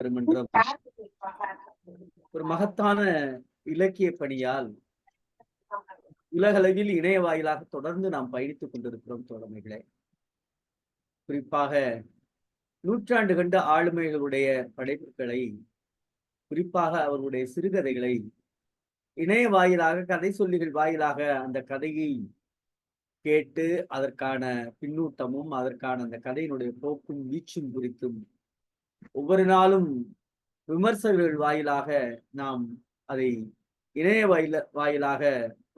என்ற ஒரு மகத்தான இலக்கிய பணியால் உலகளவில் இணைய வாயிலாக தொடர்ந்து நாம் பயணித்துக் கொண்டிருக்கிறோம் தோழமைகளே. குறிப்பாக நூற்றாண்டு கண்ட ஆளுமைகளுடைய படைப்புகளை, குறிப்பாக அவர்களுடைய சிறுகதைகளை இணைய வாயிலாக, கதை சொல்லிகள் வாயிலாக அந்த கதையை கேட்டு அதற்கான பின்னூட்டமும் அதற்கான அந்த கதையினுடைய போக்கும் வீச்சும் குறித்தும் ஒவ்வொரு நாளும் விமர்சகர்கள் வாயிலாக நாம் அதை இணைய வாயிலாக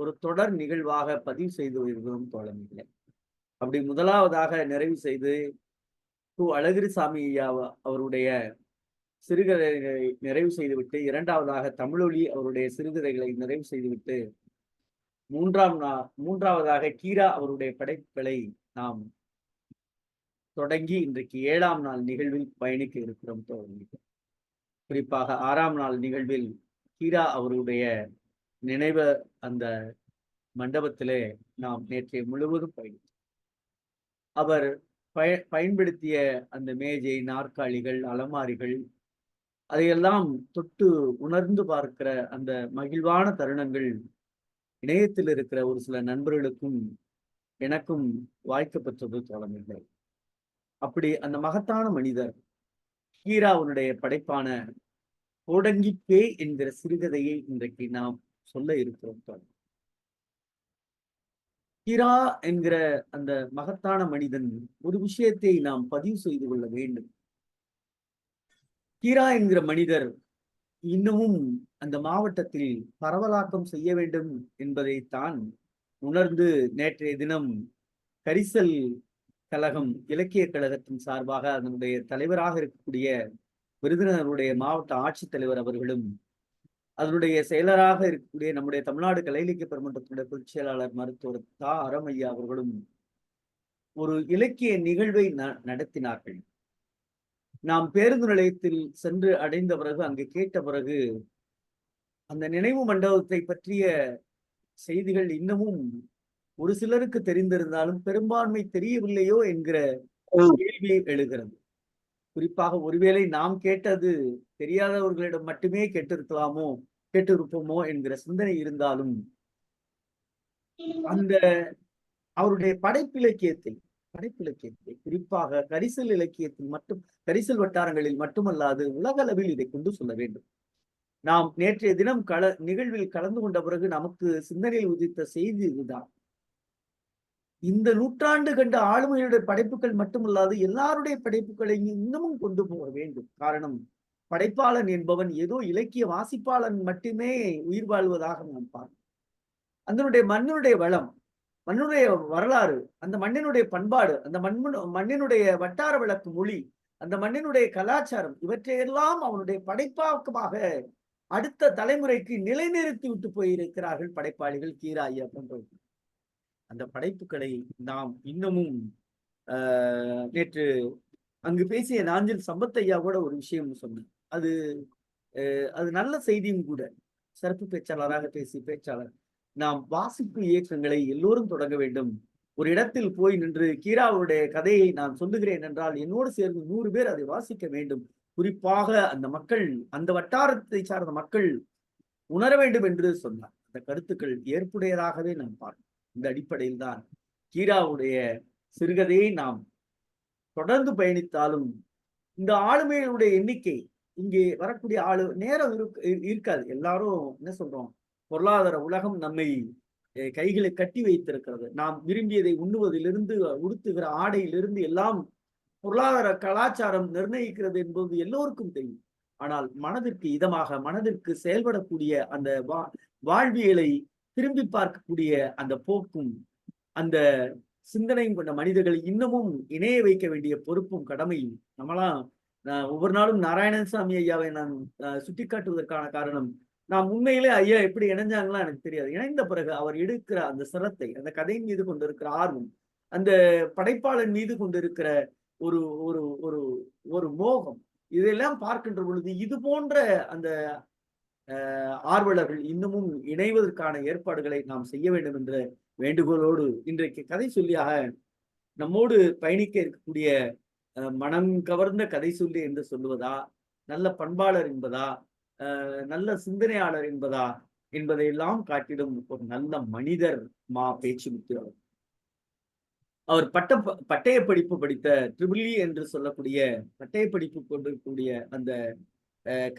ஒரு தொடர் நிகழ்வாக பதிவு செய்து வருகிறோம் தோழமைகளே. அப்படி முதலாவதாக நிறைவு செய்து அழகிரிசாமி ஐயா அவருடைய சிறுகதைகளை நிறைவு செய்துவிட்டு, இரண்டாவதாக தமிழொலி அவருடைய சிறுகதைகளை நிறைவு செய்துவிட்டு, மூன்றாவதாக கீரா அவருடைய படைப்புகளை நாம் தொடங்கி இன்றைக்கு 7ஆம் நாள் நிகழ்வில் பயணிக்க இருக்கிறோம் தோழமைகளே. குறிப்பாக 6ஆம் நாள் நிகழ்வில் கீரா அவருடைய நினைவு அந்த மண்டபத்திலே நாம் நேற்றைய முழுவதும் பயணித்தோம். அவர் பயன்படுத்திய அந்த மேஜை, நாற்காலிகள், அலமாரிகள், அதையெல்லாம் தொட்டு உணர்ந்து பார்க்கிற அந்த மகிழ்வான தருணங்கள் இணையத்தில் இருக்கிற ஒரு சில நண்பர்களுக்கும் எனக்கும் வாய்க்கப்பெற்றது தோழமைகளே. அப்படி அந்த மகத்தான மனிதர் கீராவுடைய படைப்பான கோடங்கி பேய் என்கிற சிறுகதையை இன்றைக்கு நாம் சொல்ல இருக்கிறோம். கீரா என்கிற அந்த மகத்தான மனிதன் ஒரு விஷயத்தை நாம் பதிவு செய்து கொள்ள வேண்டும். கீரா என்கிற மனிதர் இன்னமும் அந்த மாவட்டத்தில் பரவலாக்கம் செய்ய வேண்டும் என்பதைத்தான் உணர்ந்து நேற்றைய தினம் கரிசல் கழகம், இலக்கிய கழகத்தின் சார்பாக அதனுடைய தலைவராக இருக்கக்கூடிய விருதுநகருடைய மாவட்ட ஆட்சித்தலைவர் அவர்களும், அதனுடைய செயலராக இருக்கக்கூடிய நம்முடைய தமிழ்நாடு கலை இலக்கிய பெருமன்றத்துடைய பொதுச் செயலாளர் மருத்துவர் தா அரமையா அவர்களும் ஒரு இலக்கிய நிகழ்வை நடத்தினார்கள். நாம் பேருந்து நிலையத்தில் சென்று அடைந்த பிறகு, அங்கு கேட்ட பிறகு, அந்த நினைவு மண்டபத்தை பற்றிய செய்திகள் இன்னமும் ஒரு சிலருக்கு தெரிந்திருந்தாலும் பெரும்பான்மை தெரியவில்லையோ என்கிற கேள்வி எழுகிறது. குறிப்பாக ஒருவேளை நாம் கேட்டது தெரியாதவர்களிடம் மட்டுமே கேட்டிருப்போமோ என்கிற சிந்தனை இருந்தாலும், அந்த அவருடைய படைப்பிலக்கியத்தை குறிப்பாக கரிசல் இலக்கியத்தில் கரிசல் வட்டாரங்களில் மட்டுமல்லாது உலகளவில் இதை கொண்டு சொல்ல வேண்டும். நாம் நேற்றைய தினம் நிகழ்வில் கலந்து கொண்ட பிறகு நமக்கு சிந்தனையில் உதித்த செய்தி இதுதான். இந்த நூற்றாண்டு கண்ட ஆளுமையுடைய படைப்புகள் மட்டுமல்லாது எல்லாருடைய படைப்புகளையும் இன்னமும் கொண்டு போக வேண்டும். காரணம், படைப்பாளன் என்பவன் ஏதோ இலக்கிய வாசிப்பாளன் மட்டுமே உயிர் வாழ்வதாக நாம் பார்க்கிறோம். அதனுடைய மண்ணினுடைய வளம், மண்ணுடைய வரலாறு, அந்த மண்ணினுடைய பண்பாடு, அந்த மண்ணினுடைய வட்டார வழக்கு மொழி, அந்த மண்ணினுடைய கலாச்சாரம், இவற்றையெல்லாம் அவனுடைய படைப்பாக்கமாக அடுத்த தலைமுறைக்கு நிலைநிறுத்தி விட்டு போயிருக்கிறார்கள் படைப்பாளிகள் கீரா ஐயா போன்றவர்கள். அந்த படைப்புகளை நாம் இன்னமும் நேற்று அங்கு பேசிய நாஞ்சில் சம்பத் ஐயா கூட ஒரு விஷயம் சொன்னார். அது நல்ல செய்தியும் கூட. சிறப்பு பேச்சாளராக பேச்சாளர், நாம் வாசிப்பு இயக்கங்களை எல்லோரும் தொடங்க வேண்டும். ஒரு இடத்தில் போய் நின்று கீராவுடைய கதையை நான் சொல்லுகிறேன் என்றால் என்னோடு சேர்ந்து 100 பேர் அதை வாசிக்க வேண்டும். குறிப்பாக அந்த மக்கள், அந்த வட்டாரத்தை சார்ந்த மக்கள் உணர வேண்டும் என்று சொன்னார். அந்த கருத்துக்கள் ஏற்புடையதாகவே நாம் பார்க்கிறோம். இந்த அடிப்படையில் தான் கீராவுடைய சிறுகதையை நாம் தொடர்ந்து பயணித்தாலும் இந்த ஆளுமைகளுடைய எண்ணிக்கை, இங்கே வரக்கூடிய நேரம் இருக்காது. எல்லாரும் என்ன சொல்றோம், பொருளாதார உலகம் நம்மை கைகளை கட்டி வைத்திருக்கிறது. நாம் விரும்பியதை உண்ணுவதிலிருந்து உடுத்துகிற ஆடையிலிருந்து எல்லாம் பொருளாதார கலாச்சாரம் நிர்ணயிக்கிறது என்பது எல்லோருக்கும் தெரியும். ஆனால் மனதிற்கு இதமாக, மனதிற்கு செயல்படக்கூடிய அந்த வாழ்வியலை திரும்பி பார்க்கக்கூடிய அந்த போக்கும் அந்த சிந்தனையும் கொண்ட மனிதர்களை இன்னமும் இணைய வைக்க வேண்டிய பொறுப்பும் கடமையும் நம்மளாம் ஒவ்வொரு நாளும் நாராயணசாமி ஐயாவை நான் சுட்டிக்காட்டுவதற்கான காரணம், நாம் உண்மையிலே ஐயா எப்படி இணைஞ்சாங்களா எனக்கு தெரியாது. இணைந்த பிறகு அவர் எடுக்கிற அந்த சிரத்தை, அந்த கதையின் மீது கொண்டிருக்கிற ஆர்வம், அந்த படைப்பாளன் மீது கொண்டிருக்கிற ஒரு ஒரு ஒரு ஒரு மோகம், இதெல்லாம் பார்க்கின்ற பொழுது இது போன்ற அந்த ஆர்வலர்கள் இன்னமும் இணைவதற்கான ஏற்பாடுகளை நாம் செய்ய வேண்டும் என்ற வேண்டுகோளோடு இன்றைக்கு கதை சொல்லியாக நம்மோடு பயணிக்க இருக்கக்கூடிய மனம் கவர்ந்த கதை சொல்லி என்று சொல்லுவதா, நல்ல பண்பாளர் என்பதா, நல்ல சிந்தனையாளர் என்பதா என்பதையெல்லாம் காட்டிடும் ஒரு நல்ல மனிதர் பேச்சுமுத்து அவர். அவர் பட்டய படிப்பு படித்த ட்ரிபிள் இ என்று சொல்லக்கூடிய பட்டய படிப்பு கொண்டிருக்கக்கூடிய அந்த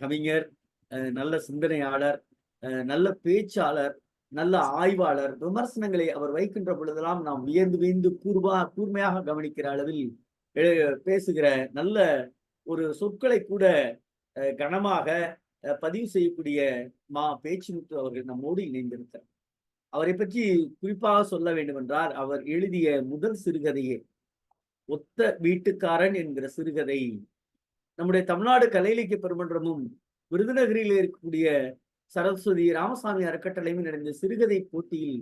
கவிஞர், நல்ல சிந்தனையாளர், நல்ல பேச்சாளர், நல்ல ஆய்வாளர், விமர்சனங்களை அவர் வைக்கின்ற பொழுதெல்லாம் நாம் வியந்து வியந்து கூர்மையாக கவனிக்கிற அளவில் பேசுகிற நல்ல ஒரு சொற்களை கூட கனமாக பதிவு செய்யக்கூடிய பேச்சுமுத்து அவர்கள் நம்மோடு இணைந்திருக்கிறார். அவரை பற்றி குறிப்பாக சொல்ல வேண்டும் என்றால், அவர் எழுதிய முதல் சிறுகதையே ஒத்த வீட்டுக்காரன் என்கிற சிறுகதை நம்முடைய தமிழ்நாடு கலை இலக்கிய பெருமன்றமும் விருதுநகரில் இருக்கக்கூடிய சரஸ்வதி ராமசாமி அறக்கட்டளையும் நடந்த சிறுகதை போட்டியில்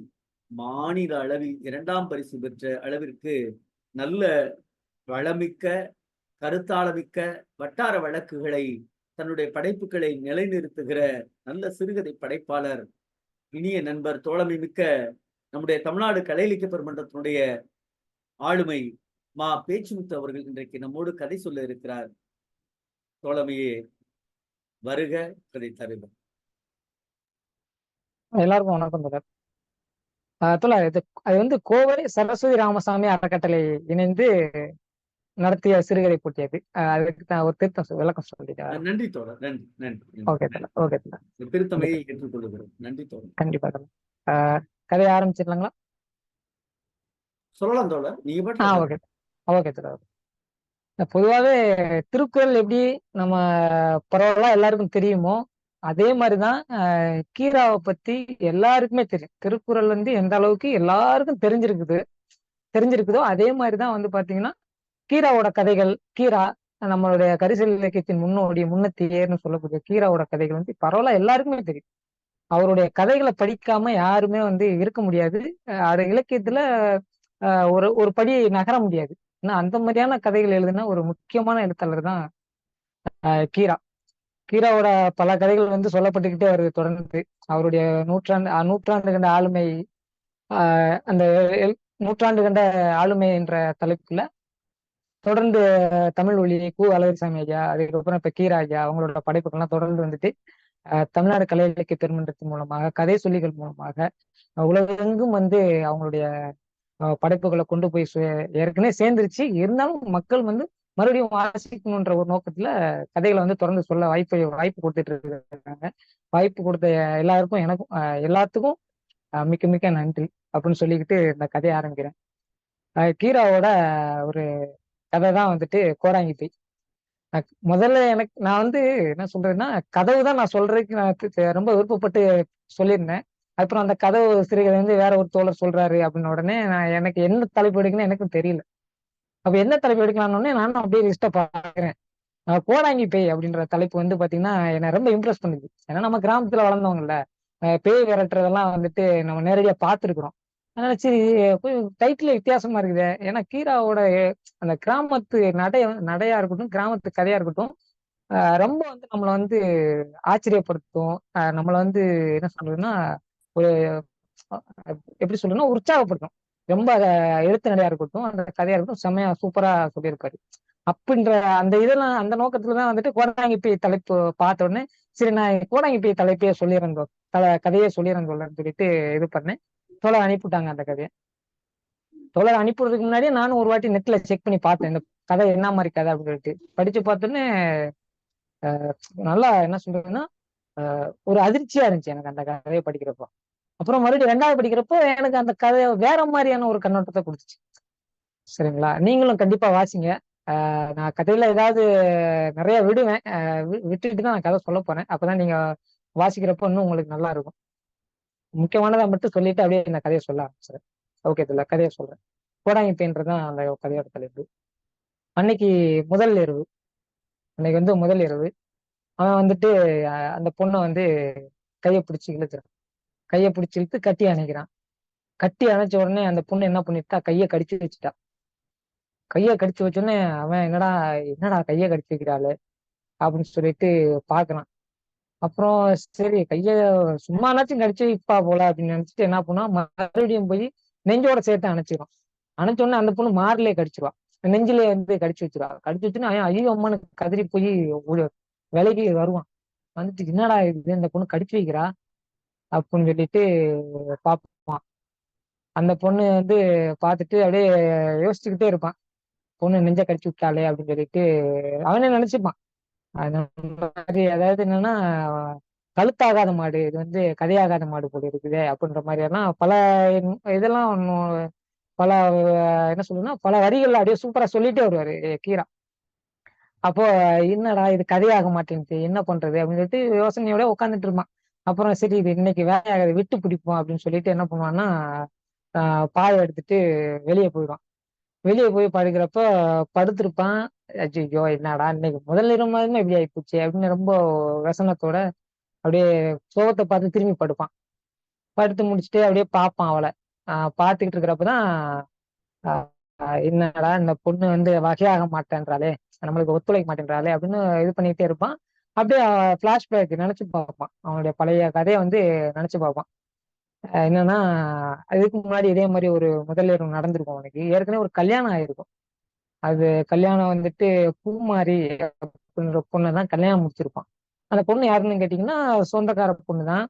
மாநில அளவில் 2ஆம் பரிசு பெற்ற அளவிற்கு நல்ல வளமிக்க, கருத்தாளமிக்க வட்டார வழக்குகளை, தன்னுடைய படைப்புகளை நிலைநிறுத்துகிற நல்ல சிறுகதை படைப்பாளர், இனிய நண்பர், தோழமை மிக்க நம்முடைய தமிழ்நாடு கலை இலக்கிய பெருமன்றத்தினுடைய ஆளுமை பேச்சுமுத்து அவர்கள் இன்றைக்கு நம்மோடு கதை சொல்ல இருக்கிறார். தோழமையே, வருக, கதை தருக. எல்லாருக்கும் வணக்கம் தொடர். அது வந்து கோவை சரஸ்வதி ராமசாமி அறக்கட்டளை இணைந்து நடத்திய சிறுகதை போட்டி. அதுக்கு நான் ஒரு திருத்தம் விளக்கம் சொல்லிட்டேன். நன்றி தோழர், நன்றி நன்றி. ஓகே தோழர், ஓகே தோழர். திருத்தமையை ஏற்றுக்கொள்கிறோம். நன்றி தோழர். கண்டிப்பா தோழர். கதையை ஆரம்பிச்சிடலாங்களா? சொல்லலாம் தோழர், நீங்க. ஓகே ஓகே தோழர். பொதுவாகவே திருக்குறள் எப்படி நம்ம பரவாயில்ல எல்லாருக்கும் தெரியுமோ, அதே மாதிரிதான் கீராவை பத்தி எல்லாருக்குமே தெரியும். திருக்குறள் வந்து எந்த அளவுக்கு எல்லாருக்கும் தெரிஞ்சிருக்குதோ அதே மாதிரிதான் வந்து பாத்தீங்கன்னா கீராவோட கதைகள். கீரா நம்மளுடைய கரிசல் இலக்கியத்தின் முன்னத்தியர்னு சொல்லக்கூடிய கீராவோட கதைகள் வந்து பரவாயில்ல எல்லாருக்குமே தெரியும். அவருடைய கதைகளை படிக்காம யாருமே வந்து இருக்க முடியாது. அது இலக்கியத்துல ஒரு படி நகர முடியாது. ஏன்னா அந்த மாதிரியான கதைகள் எழுதுனா ஒரு முக்கியமான எழுத்தாளர் தான் கீராவோட பல கதைகள் வந்து சொல்லப்பட்டுக்கிட்டே வருது தொடர்ந்து. அவருடைய நூற்றாண்டு கண்ட ஆளுமை, அந்த நூற்றாண்டு கண்ட ஆளுமை என்ற தலைப்புல தொடர்ந்து தமிழ் ஒளி அழகிரிசாமி ஐயா, அதுக்கப்புறம் இப்ப கீராஜா அவங்களோட படைப்புகள்லாம் தொடர்ந்து வந்துட்டு தமிழ்நாடு கலை இலக்கிய பெருமன்றத்தின் மூலமாக, கதை சொல்லிகள் மூலமாக உலகெங்கும் வந்து அவங்களுடைய படைப்புகளை கொண்டு போய் ஏற்கனவே சேர்ந்துருச்சு. இருந்தாலும் மக்கள் வந்து மறுபடியும் வாசிக்கணுன்ற ஒரு நோக்கத்துல கதைகளை வந்து தொடர்ந்து சொல்ல வாய்ப்பு கொடுத்துட்டு இருக்காங்க. வாய்ப்பு கொடுத்த எல்லாருக்கும், எனக்கும், எல்லாத்துக்கும் மிக்க மிக்க நன்றி அப்படின்னு சொல்லிக்கிட்டு இந்த கதையை ஆரம்பிக்கிறேன். கீராவோட ஒரு கதை தான் வந்துட்டு கோடாங்கி பை. முதல்ல நான் வந்து என்ன சொல்றேன்னா, கதவு தான் நான் சொல்றதுக்கு நான் ரொம்ப விருப்பப்பட்டு சொல்லியிருந்தேன். அப்புறம் அந்த கதவு சிறுகதை வந்து வேற ஒரு தோழர் சொல்றாரு அப்படின்னு உடனே எனக்கு என்ன தலைப்பு எடுக்கணும்னு எனக்கும் தெரியல. அப்ப என்ன தலைப்பு எடுக்கலாம்னு நானும் அப்படியே லிஸ்ட்டை பாக்குறேன். கோடாங்கி பேய் அப்படின்ற தலைப்பு வந்து பாத்தீங்கன்னா என்னை ரொம்ப இம்ப்ரெஸ் பண்ணுது. ஏன்னா நம்ம கிராமத்துல வளர்ந்தவங்கல்ல, பேய் விரட்டுறதெல்லாம் வந்துட்டு நம்ம நேரடியா பார்த்துருக்குறோம். அதனால சரி, டைட்டில் வித்தியாசமா இருக்குது. ஏன்னா கீராவோட அந்த கிராமத்து நடையா இருக்கட்டும், கிராமத்து கதையா இருக்கட்டும், ரொம்ப வந்து நம்மளை வந்து ஆச்சரியப்படுத்தும். நம்மளை வந்து என்ன சொல்றதுன்னா, ஒரு எப்படி சொல்றதுன்னா உற்சாகப்படுத்தும். ரொம்ப எழுத்து நடையா இருக்கட்டும், அந்த கதையா இருக்கட்டும், செம்மையா சூப்பரா சொல்லியிருப்பாரு. அப்படின்ற அந்த இதெல்லாம் அந்த நோக்கத்துலதான் வந்துட்டு கோடாங்கி பேய் தலைப்பு பார்த்த உடனே சரி நான் கோடாங்கி பேய் தலைப்பையே சொல்லிடுறேன், கதையே சொல்லிடுறேன் சொல்லிட்டு இது பண்ணேன். தோழர் அனுப்பிவிட்டாங்க அந்த கதையை. தோழர் அனுப்பிடுறதுக்கு முன்னாடியே நானும் ஒரு வாட்டி நெட்ல செக் பண்ணி பார்த்தேன், இந்த கதை என்ன மாதிரி கதை அப்படின்னு சொல்லிட்டு. படிச்சு பார்த்தோன்னே நல்லா என்ன சொல்றதுன்னா ஒரு அதிர்ச்சியா இருந்துச்சு எனக்கு அந்த கதையை படிக்கிறப்போ. அப்புறம் மறுபடியும் 2வது படிக்கிறப்போ எனக்கு அந்த கதை வேற மாதிரியான ஒரு கண்ணோட்டத்தை கொடுத்துச்சு. சரிங்களா? நீங்களும் கண்டிப்பா வாசிங்க. நான் கதையில ஏதாவது நிறைய விடுவேன். விட்டுட்டு தான் நான் கதை சொல்ல போறேன். அப்பதான் நீங்க வாசிக்கிறப்போ இன்னும் உங்களுக்கு நல்லா இருக்கும். முக்கியமானதை மட்டும் சொல்லிட்டு அப்படியே இந்த கதையை சொல்ல ஆரம்பிச்சிடுறேன். ஓகே, இதுல கதையை சொல்றேன். கோடாங்கி பேய்ன்றதுதான் அந்த கதையோட தலைப்பு. அன்னைக்கு முதல் இரவு. அன்னைக்கு வந்து முதல் இரவு. அவன் வந்துட்டு அந்த பொண்ணை வந்து கையை பிடிச்சி இழுத்து கட்டி அணைக்கிறான். கட்டி அணைச்ச உடனே அந்த பொண்ணு என்ன பண்ணிட்டா, கையை கடிச்சு வச்சுட்டா. கையை கடிச்சு வச்சோடனே அவன் என்னடா கையை கடிச்சு வைக்கிறாள் அப்படின்னு சொல்லிட்டு பாக்குறான். அப்புறம் சரி கைய சும்மானாச்சும் கடிச்சு வைப்பா போல அப்படின்னு நினைச்சிட்டு என்ன பண்ணா, மறுபடியும் போய் நெஞ்சோட சேர்த்து அணைச்சிடும். அணைச்ச உடனே அந்த பொண்ணு மார்லயே கடிச்சிருவா, நெஞ்சிலே வந்து கடிச்சு வச்சிருவா. கடிச்சு வச்சுன்னா ஐயோ அம்மானு கதறி போய் விலைக்கு வருவான். வந்துட்டு என்னடா இது இந்த பொண்ணு கடிச்சு வைக்கிறா அப்படின்னு சொல்லிட்டு பார்ப்பான். அந்த பொண்ணு வந்து பார்த்துட்டு அப்படியே யோசிச்சுக்கிட்டே இருப்பான். பொண்ணு நெஞ்ச கடிச்சு விட்டாளே அப்படின்னு சொல்லிட்டு அவனே நினைச்சுப்பான். அந்த மாதிரி அதாவது என்னன்னா கழுத்தாகாத மாடு இது வந்து கதையாகாத மாடு போல இருக்குது அப்படின்ற மாதிரி எல்லாம் பல இதெல்லாம் பல என்ன சொல்லுன்னா பல வரிகள்ல அப்படியே சூப்பரா சொல்லிட்டே வருவாரு கீரா. அப்போ என்னடா இது கதையாக மாட்டேங்குது என்ன பண்றது அப்படின்னு சொல்லிட்டு யோசனையோட உட்காந்துட்டு இருப்பான். அப்புறம் சரி இது இன்னைக்கு வேலையாகாது விட்டு பிடிப்போம் அப்படின்னு சொல்லிட்டு என்ன பண்ணுவான்னா பாயை எடுத்துட்டு வெளியே போயிடுவான். வெளியே போய் படுக்கிறப்ப படுத்திருப்பான். ஐயோ என்னடா இன்னைக்கு முதல் இரவு மாதிரிமே இப்படி ஆயிப்போச்சு அப்படின்னு ரொம்ப व्यசனத்தோட அப்படியே சோகத்தை பார்த்து திரும்பி படுப்பான். படுத்து முடிச்சுட்டு அப்படியே பார்ப்பான் அவளை. பார்த்துக்கிட்டு இருக்கிறப்பதான் என்னடா இந்த பொண்ணு வந்து வகையாக மாட்டேன்றாளே நம்மளுக்கு ஒத்துழைக்க மாட்டேன்றாளே அப்படின்னு இது பண்ணிட்டே இருப்பான். அப்படியே பிளாஷ்பேக் நினைச்சு பார்ப்பான். அவனுடைய பழைய கதையை வந்து நினைச்சு பார்ப்பான். என்னன்னா இதுக்கு முன்னாடி இதே மாதிரி ஒரு முதலிரவு நடந்திருக்கும். அவனுக்கு ஏற்கனவே ஒரு கல்யாணம் ஆயிருக்கும். அது கல்யாணம் வந்துட்டு பூமாரி அப்படின்ற பொண்ணை தான் கல்யாணம் முடிச்சிருப்பான். அந்த பொண்ணு யாருன்னு கேட்டீங்கன்னா சொந்தக்கார பொண்ணு தான்.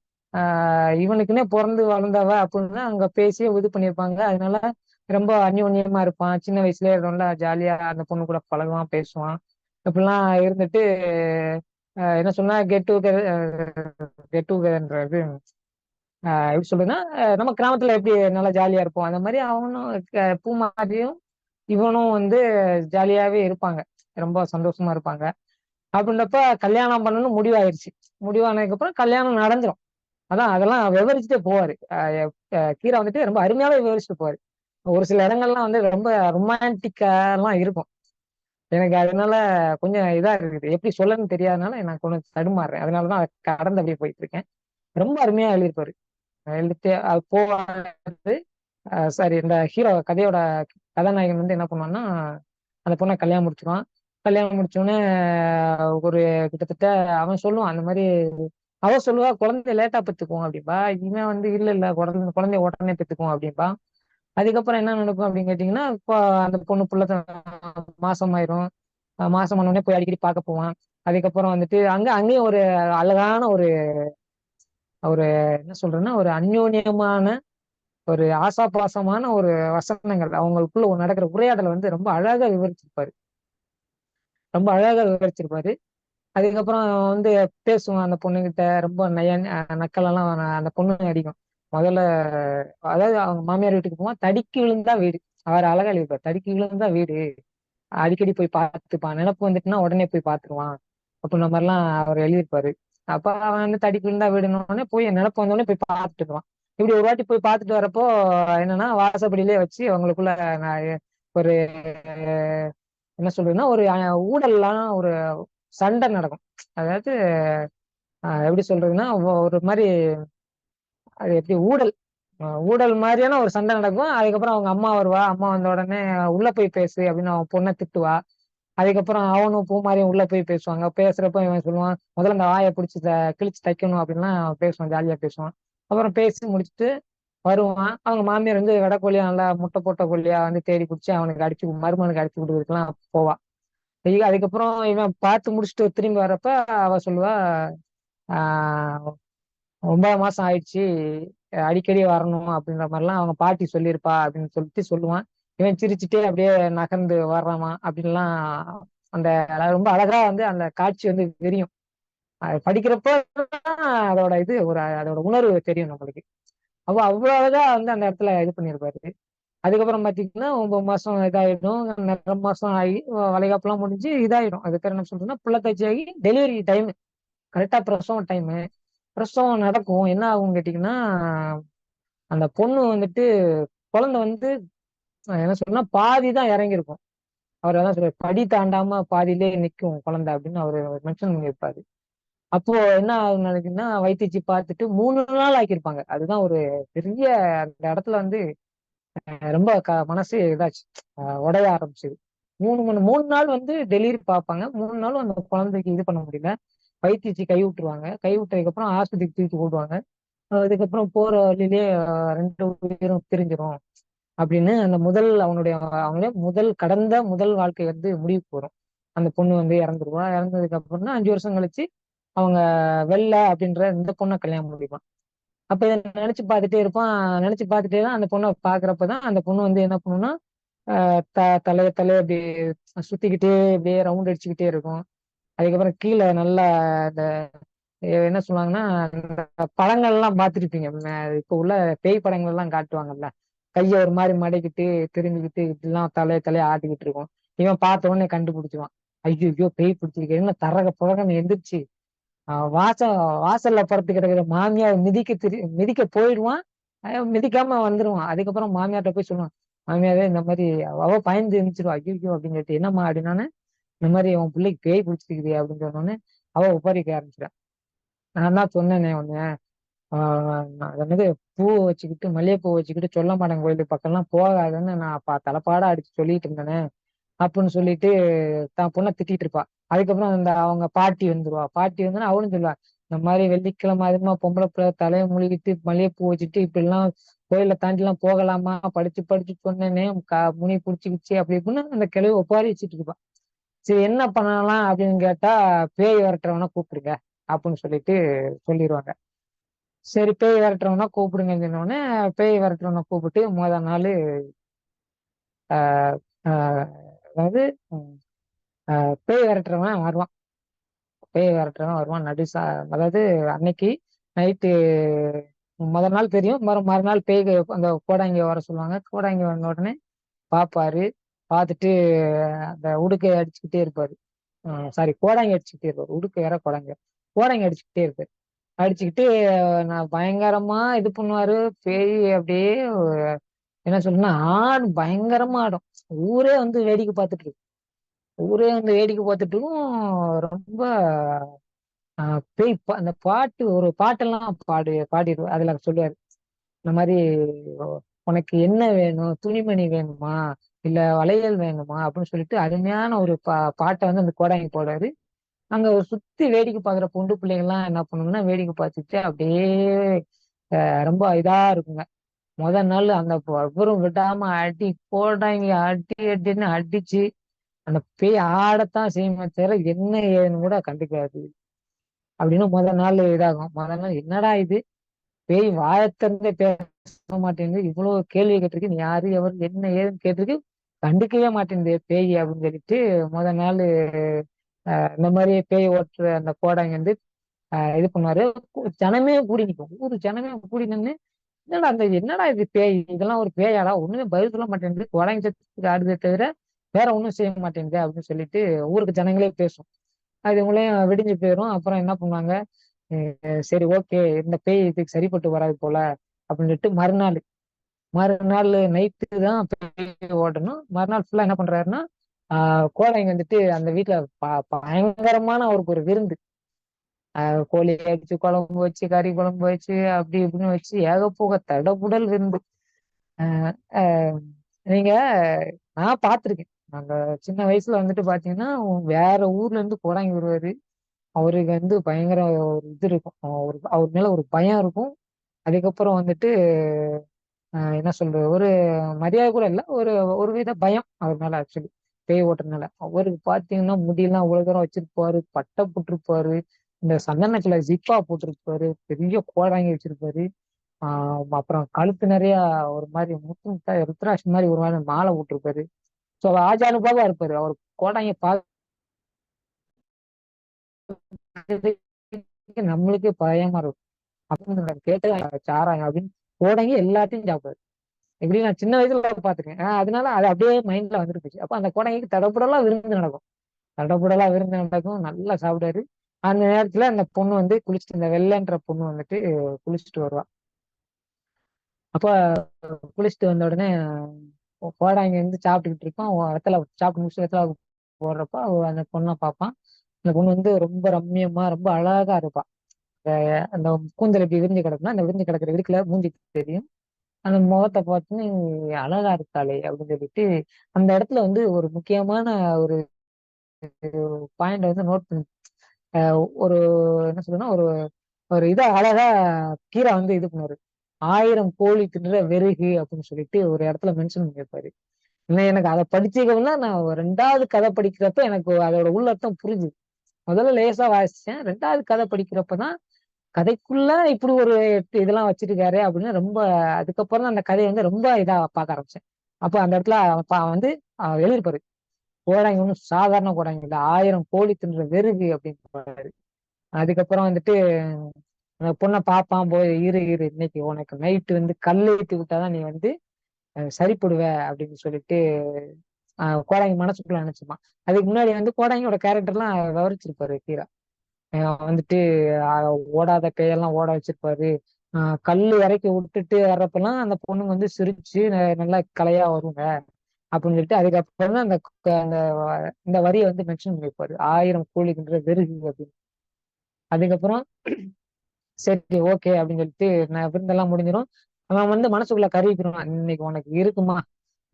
இவனுக்குன்னே பிறந்து வளர்ந்தவ அப்படின்னு அங்க பேசி இது பண்ணியிருப்பாங்க. அதனால ரொம்ப அந்யோன்யமா இருப்பான். சின்ன வயசுலயே ரொம்ப ஜாலியா அந்த பொண்ணு கூட பழகுவான், பேசுவான். இப்படிலாம் இருந்துட்டு என்ன சொன்னா கெட் டுகெதர்ன்றது எப்படி சொல்றதுன்னா நம்ம கிராமத்துல எப்படி நல்லா ஜாலியா இருப்போம் அந்த மாதிரி அவனும் பூமாரியும் இவனும் வந்து ஜாலியாவே இருப்பாங்க. ரொம்ப சந்தோஷமா இருப்பாங்க. அப்படின்றப்ப கல்யாணம் பண்ணணும்னு முடிவாயிருச்சு. முடிவானதுக்கு அப்புறம் கல்யாணம் நடந்துரும். அதான் அதெல்லாம் விவரிச்சுட்டே போவாரு. கீரா வந்துட்டு ரொம்ப அருமையாவே விவரிச்சுட்டு போவாரு. ஒரு சில இடங்கள்லாம் வந்து ரொம்ப ரொமான்டிக்கா எல்லாம் இருக்கும். எனக்கு அதனால கொஞ்சம் இதா இருக்குது. எப்படி சொல்லணும்னு தெரியாதனால நான் கொஞ்சம் தடுமாறுறேன். அதனாலதான் அதை கடந்து அப்படியே போயிட்டு இருக்கேன். ரொம்ப அருமையா எழுதியிருப்பாரு. எழுதிட்டு அது போவாரு. சாரி இந்த ஹீரோ கதையோட கதாநாயகன் வந்து என்ன பண்ணுவான்னா அந்த பொண்ணை கல்யாணம் முடிச்சிருவான். கல்யாணம் முடிச்சோடனே ஒரு கிட்டத்தட்ட அவன் சொல்லுவான் அந்த மாதிரி. அவ சொல்லுவா குழந்தைய லேட்டா பெத்துக்குவோம் அப்படின்பா. இவன் வந்து இல்ல இல்ல குழந்தைய உடனே பெத்துக்குவோம் அப்படின்பா. அதுக்கப்புறம் என்ன நடக்கும் அப்படின்னு கேட்டீங்கன்னா இப்போ அந்த பொண்ணு புள்ள மாசம் ஆயிரும். மாசம் ஆனோடனே போய் அடிக்கடி பார்க்க போவான். அதுக்கப்புறம் வந்துட்டு அங்கேயும் ஒரு அழகான ஒரு ஒரு என்ன சொல்றேன்னா ஒரு அந்யோன்யமான ஒரு ஆசாபாசமான ஒரு வசனங்கள் அவங்களுக்குள்ள நடக்கிற உரையாடலை வந்து ரொம்ப அழகா விவரிச்சிருப்பாரு. ரொம்ப அழகா விவரிச்சிருப்பாரு. அதுக்கப்புறம் வந்து பேசுவான் அந்த பொண்ணுகிட்ட ரொம்ப நக்கலெல்லாம் அந்த பொண்ணு அடிக்கும். முதல்ல அதாவது அவங்க மாமியார் வீட்டுக்கு போவான். தடிக்கு விழுந்தா வீடு. அவர் அழகா எழுதிப்பார். தடிக்கு விழுந்தா வீடு அடிக்கடி போய் பார்த்துப்பான். நினப்பு வந்துட்டுன்னா உடனே போய் பார்த்துருவான் அப்படின்ற மாதிரிலாம் அவர் எழுதியிருப்பாரு. அப்ப அவன் வந்து தடிக்கு விழுந்தா வீடுனோடனே போய் நினப்பு வந்தோடனே போய் பார்த்துட்டுவான். இப்படி ஒரு வாட்டி போய் பார்த்துட்டு வரப்போ என்னன்னா வாசப்படியிலே வச்சு அவங்களுக்குள்ள நான் ஒரு என்ன சொல்றதுன்னா ஒரு ஊடல்லாம் ஒரு சண்டை நடக்கும். அதாவது எப்படி சொல்றதுன்னா ஒரு மாதிரி அது எப்படி ஊடல் ஊடல் மாதிரியான ஒரு சண்டை நடக்கும். அதுக்கப்புறம் அவங்க அம்மா வருவா. அம்மா வந்த உடனே உள்ள போய் பேசு அப்படின்னு அவன் பொண்ணை திட்டுவா. அதுக்கப்புறம் அவனும் பூமாரியும் உள்ள போய் பேசுவாங்க. பேசுறப்ப இவன் சொல்லுவான் முதல்ல இந்த வாயை பிடிச்சி கிழிச்சு தைக்கணும் அப்படின்லாம் பேசுவான். ஜாலியா பேசுவான். அப்புறம் பேசி முடிச்சுட்டு வருவான். அவங்க மாமியார் வந்து வெடக்கோழியா நல்லா முட்டை போட்ட கோழியா வந்து தேடி பிடிச்சி அவனுக்கு மருமனுக்கு அடிச்சு கொடுக்குறதுக்கெல்லாம் போவா. அதுக்கப்புறம் இவன் பார்த்து முடிச்சுட்டு திரும்பி வர்றப்ப அவ சொல்லுவா ஆஹ் 9 மாசம் ஆயிடுச்சு அடிக்கடி வரணும் அப்படின்ற மாதிரிலாம் அவங்க பாட்டி சொல்லியிருப்பா அப்படின்னு சொல்லிட்டு சொல்லுவான். இவன் சிரிச்சுட்டே அப்படியே நகர்ந்து வர்றாமா அப்படின்லாம் அந்த ரொம்ப அழகா வந்து அந்த காட்சி வந்து தெரியும். அது படிக்கிறப்போ அதோட அதோட உணர்வு தெரியும் நம்மளுக்கு. அப்போ அவ்வளவு அழகா வந்து அந்த இடத்துல இது பண்ணியிருப்பாரு. அதுக்கப்புறம் பாத்தீங்கன்னா 9 மாசம் இதாயிடும். 2 மாசம் ஆகி வளைகாப்புலாம் முடிஞ்சு இதாயிடும். அதுக்கு என்ன சொல்றேன்னா புள்ளத்தாச்சி ஆகி டெலிவரி டைம் கரெக்டா பிரசவம் டைமு. பிரசவம் நடக்கும். என்ன ஆகும் கேட்டீங்கன்னா அந்த பொண்ணு வந்துட்டு குழந்தை வந்து என்ன சொல்றேன்னா பாதி தான் இறங்கியிருக்கும். அவர் அதான் சொல்ற படி தாண்டாம பாதியிலே நிற்கும் குழந்தை அப்படின்னு அவர் மென்ஷன் பண்ணியிருப்பாரு. அப்போ என்ன ஆகும் நினைக்குன்னா வைத்தியச்சு பார்த்துட்டு 3 நாள் ஆக்கியிருப்பாங்க. அதுதான் ஒரு பெரிய அந்த இடத்துல வந்து ரொம்ப மனசு இதாச்சு. உடைய ஆரம்பிச்சது. 3 நாள் வந்து டெலிவரி பார்ப்பாங்க. 3 நாளும் அந்த குழந்தைக்கு இது பண்ண முடியல. வைத்தியச்சு கை விட்டுருவாங்க. கை விட்டதுக்கு அப்புறம் ஆஸ்பத்திரிக்கு தூக்கி ஓடுவாங்க. அதுக்கப்புறம் போற வழியிலே 2 உயிரும் பிரிஞ்சிரும் அப்படின்னு அந்த அவங்களுடைய முதல் கடந்த முதல் வாழ்க்கை வந்து முடிவுக்கு வரும். அந்த பொண்ணு வந்து இறந்துருவா. இறந்ததுக்கு அப்புறம் தான் 5 வருஷம் கழிச்சு அவங்க வெள்ளை அப்படின்ற இந்த பொண்ணை கல்யாணம் முடிப்பான். அப்ப இதை நினைச்சு பார்த்துட்டே இருப்பான். நினைச்சு பார்த்துட்டே தான் அந்த பொண்ணை பாக்குறப்பதான் அந்த பொண்ணு வந்து என்ன பண்ணும்னா தலைய அப்படி சுத்திக்கிட்டே அப்படியே ரவுண்ட் அடிச்சுக்கிட்டே இருக்கும். அதுக்கப்புறம் கீழே நல்லா இந்த என்ன சொல்லுவாங்கன்னா, இந்த படங்கள்லாம் பார்த்துருப்பீங்க. இப்ப உள்ள பேய் படங்கள் எல்லாம் காட்டுவாங்கல்ல, கையை ஒரு மாதிரி மடக்கிட்டு திரும்பிக்கிட்டு இப்படிலாம் தலைய ஆட்டிக்கிட்டு இருக்கும். இவன் பார்த்த உடனே கண்டுபிடிச்சுவான். ஐயோ ஐயோ பேய் பிடிச்சிருக்கு, என்ன தரக புறகன்னு எந்திரிச்சு வாசல்ல படுத்து கிடக்குற மாமியார் மிதிக்க போயிடுவான். மிதிக்காம வந்துருவான். அதுக்கப்புறம் மாமியார்ட்ட போய் சொல்லுவான், மாமியாரே இந்த மாதிரி அவ பயந்து இருந்துச்சிருவா. ஐயோ அப்படின்னு சொல்லிட்டு, என்னம்மா அப்படின்னானே, இந்த மாதிரி உன் பிள்ளைக்கு பேய் பிடிச்சிருக்குது அப்படின்னு சொன்னோன்னே அவ உபாரிக்க ஆரம்பிச்சிட்டான். நான் தான் சொன்னேனே ஒண்ணு, என்னது பூ வச்சுக்கிட்டு மல்லிகைப்பூ வச்சுக்கிட்டு சொல்ல மாட்டேன் கோயிலுக்கு பக்கம்லாம் போகாதுன்னு நான் தலைப்பாடா அடிச்சு சொல்லிட்டு இருந்தேனே அப்படின்னு சொல்லிட்டு தான் பொண்ணை திட்டிட்டு இருப்பா. அதுக்கப்புறம் அந்த அவங்க பாட்டி வந்துருவா. பாட்டி வந்து அவளும் சொல்லுவா, இந்த மாதிரி வெள்ளிக்கிழமை அதுமா பொம்பளை பிள்ளை தலையை மூழ்கிட்டு மல்லிகைப்பூ வச்சுட்டு இப்படி எல்லாம் கோயில தாண்டி எல்லாம் போகலாமா, படிச்சு படிச்சு சொன்னேனே முனி பிடிச்சிக்கிச்சு அப்படி இப்படின்னு அந்த கிழவி ஒப்பாரி வச்சுட்டு இருப்பா. சரி என்ன பண்ணலாம் அப்படின்னு கேட்டா, பேய் விரட்டுறவனா கூப்பிடுங்க அப்படின்னு சொல்லிட்டு சொல்லிடுவாங்க. சரி பேய் விரட்டுறவனா கூப்பிடுங்கன்னு சொன்னோடனே பேய் விரட்டுறவனை கூப்பிட்டு முதல் நாள் ஆஹ் ஆஹ் அதாவது பேய் விரட்டுறவன் வருவான். பேய் விரட்டுறவன் வருவான் அதாவது அன்னைக்கு நைட்டு முதல் நாள் தெரியும். மறுநாள் பேய் அந்த கோடாங்கி வர சொல்லுவாங்க. கோடாங்கி வந்த உடனே பாப்பாரு. பார்த்துட்டு அந்த உடுக்கை அடிச்சுக்கிட்டே இருப்பாரு. சாரி, கோடாங்கி அடிச்சுக்கிட்டே இருப்பாரு. உடுக்கை வேற கோடாங்கி அடிச்சுக்கிட்டே இருப்பாரு. அடிச்சுக்கிட்டு நான் பயங்கரமா இது பண்ணுவாரு. பேய் அப்படியே என்ன சொல்றேன்னா பயங்கரமா ஆடும். ஊரே வந்து வேடிக்கை பார்த்துட்டு இருக்கு. ஊரே வந்து வேடிக்கை பார்த்துட்டு இருக்கும். ரொம்ப பேய் அந்த பாட்டு ஒரு பாட்டெல்லாம் பாடிடுவார். அதுல சொல்லுவாரு, இந்த மாதிரி உனக்கு என்ன வேணும், துணிமணி வேணுமா இல்ல வளையல் வேணுமா அப்படின்னு சொல்லிட்டு அருமையான ஒரு பாட்டை வந்து அந்த கோடாங்கி போடுறாரு. அங்க ஒரு சுத்தி வேடிக்கை பாக்குற பொண்டு பிள்ளைங்கள்லாம் என்ன பண்ணுங்கன்னா வேடிக்கை பார்த்துட்டு அப்படியே ரொம்ப இதா இருக்குங்க. முதல் நாள் அந்த அவரும் விடாம அடி போடாங்க, அடின்னு அடிச்சு அந்த பேய் ஆடத்தான் செய்யுமே தவிர என்ன ஏதுன்னு கூட கண்டுக்காது. அப்படின்னு முதல் நாள் இதாகும். முதல் நாள் என்னடா இது, பேய் வாயத்திறந்தே பேச மாட்டேங்குது, இவ்வளவு கேள்வி கேட்டிருக்கு, நீ யாரு எவர் என்ன ஏதுன்னு கேட்டிருக்கு, கண்டுக்கவே மாட்டேங்குது பேய் அப்படின்னு சொல்லிட்டு முதல் நாள் இந்த மாதிரி பேய் ஓட்டுற அந்த கோடாங்க வந்து இது பண்ணாரு. ஜனமே கூடி நிற்கும். ஊரு ஜனமே கூடி நின்று, என்னடா இது பேய், இதெல்லாம் ஒரு பேயாடா, ஒண்ணுமே பதில் சொல்ல மாட்டேங்குது, கோடாங்கி சத்துக்கு ஆடுதே தவிர வேற ஒண்ணும் செய்ய மாட்டேங்குது அப்படின்னு சொல்லிட்டு ஊருக்கு ஜனங்களே பேசும். அது இவங்களையும் விடிஞ்சு போயிடும். அப்புறம் என்ன பண்ணுவாங்க, சரி ஓகே இந்த பேய் இதுக்கு சரிப்பட்டு வராது போல அப்படின்னு சொல்லிட்டு மறுநாள் நைட்டு தான் பேய் ஓடணும். மறுநாள் ஃபுல்லா என்ன பண்றாருன்னா கோடைங்க வந்துட்டு அந்த வீட்டுல பயங்கரமான அவருக்கு ஒரு விருந்து. கோழி அடிச்சு குழம்பு வச்சு கறி குழம்பு வச்சு அப்படி இப்படின்னு வச்சு ஏகப்போக தடபுடல் விருந்து. ஆஹ் ஆஹ் நீங்க நான் பார்த்திருக்கேன். நாங்க சின்ன வயசுல வந்துட்டு பாத்தீங்கன்னா வேற ஊர்ல இருந்து கோடாங்கி வருவாரு. அவருக்கு வந்து பயங்கர ஒரு இது இருக்கும். அவர் மேல ஒரு பயம் இருக்கும். அதுக்கப்புறம் வந்துட்டு என்ன சொல்றது, ஒரு மரியாதை கூட இல்லை, ஒரு வித பயம் அவர் மேல ஆக்சுவலி பேய் ஓட்டுறதுனால. அவருக்கு பாத்தீங்கன்னா முடியெல்லாம் இவ்வளவு தூரம் வச்சிருப்பாரு, பட்டை போட்டிருப்பாரு, இந்த சந்தனத்துல ஜிப்பா போட்டிருப்பாரு, பெரிய கோடாங்கி வச்சிருப்பாரு. அப்புறம் கழுத்து நிறைய ஒரு மாதிரி முத்து ருத்ராட்சி மாதிரி ஒரு மாதிரி மாலை போட்டிருப்பாரு. ஸோ ஆஜானுபாவா இருப்பாரு. அவர் கோடாங்கி பார்த்து நம்மளுக்கே பயமா இருக்கும். அப்படின்னு கேட்டு சாராயம் அப்படின்னு கோடாங்கி எல்லாத்தையும் சாப்பிடுவாரு. இப்படி நான் சின்ன வயசுல பாத்துருக்கேன். அதனால அது அப்படியே மைண்ட்ல வந்துருச்சு. அப்ப அந்த கோடைக்கு தடபுடலா விருந்து நடக்கும். தடபுடலா விருந்து நடக்கும், நல்லா சாப்பிடாரு. அந்த நேரத்துல அந்த பொண்ணு வந்து குளிச்சுட்டு, இந்த வெள்ளைன்ற பொண்ணு வந்துட்டு குளிச்சுட்டு வருவா. அப்ப குளிச்சுட்டு வந்த உடனே கோடாங்க இருந்து சாப்பிட்டுக்கிட்டு இருப்பான். வெத்தலை சாப்பிட்டு முடிச்சு வெத்தலை போடுறப்ப அந்த பொண்ணை பார்ப்பான். அந்த பொண்ணு வந்து ரொம்ப ரம்மியமா ரொம்ப அழகா இருப்பான். அந்த கூந்தல் இப்படி விரிஞ்சு கிடக்குன்னா அந்த விரிஞ்சு கிடக்குற இடுக்குல மூஞ்சி தெரியும். அந்த முகத்தை பார்த்து அழகா இருக்காளே அப்படின்னு சொல்லிட்டு அந்த இடத்துல வந்து ஒரு முக்கியமான ஒரு பாயிண்ட் வந்து நோட் பண்ணி ஒரு என்ன சொல்றதுன்னா ஒரு ஒரு இதை அழகா கீரா வந்து இது பண்ணுவாரு. 1000 கோழி தின்ற வெறுகு அப்படின்னு சொல்லிட்டு ஒரு இடத்துல மென்ஷன் பண்ணியிருப்பாரு. இன்னும் எனக்கு அதை படிச்சதுன்னா நான் 2வது கதை படிக்கிறப்ப எனக்கு அதோட உள்ளர்த்தம் புரிஞ்சுது. முதல்ல லேசா வாசிச்சேன். 2வது கதை படிக்கிறப்பதான் கதைக்குள்ள இப்படி ஒரு இதெல்லாம் வச்சிருக்காரு அப்படின்னு ரொம்ப அதுக்கப்புறம் தான் அந்த கதையை வந்து ரொம்ப இதா பார்க்க ஆரம்பிச்சேன். அப்ப அந்த இடத்துல வந்து எழுதியிருப்பாரு, கோடாங்கி ஒன்றும் சாதாரண கோடாங்கி இல்ல, 1000 கோழி தின்ற வெறுகு அப்படின்னு. அதுக்கப்புறம் வந்துட்டு அந்த பொண்ணை பாப்பான் போய் இரு இரு இன்னைக்கு உனக்கு நைட்டு வந்து கல்லேத்தி விட்டாதான் நீ வந்து சரிப்படுவ அப்படின்னு சொல்லிட்டு கோடாங்கி மனசுக்குள்ள நினைச்சுப்பான். அதுக்கு முன்னாடி வந்து கோடாங்கியோட கேரக்டர்லாம் விவரிச்சிருப்பாரு ஹீரா. வந்துட்டு ஓடாத பேயெல்லாம் ஓட வச்சிருப்பாரு. கல்லு இறக்கி விட்டுட்டு வர்றப்பெல்லாம் அந்த பொண்ணுங்க வந்து சிரிச்சு நல்லா கலையா வருங்க அப்படின்னு சொல்லிட்டு அதுக்கப்புறம் தான் அந்த அந்த இந்த வரியை வந்து மென்ஷன் பண்ணிருப்பாரு, 1000 கோழிக்குன்ற வெறுகு அப்படின்னு. அதுக்கப்புறம் சரி ஓகே அப்படின்னு சொல்லிட்டு நான் விருந்தெல்லாம் முடிஞ்சிடும். அவன் வந்து மனசுக்குள்ள கருவிக்கிறான், இன்னைக்கு உனக்கு இருக்குமா,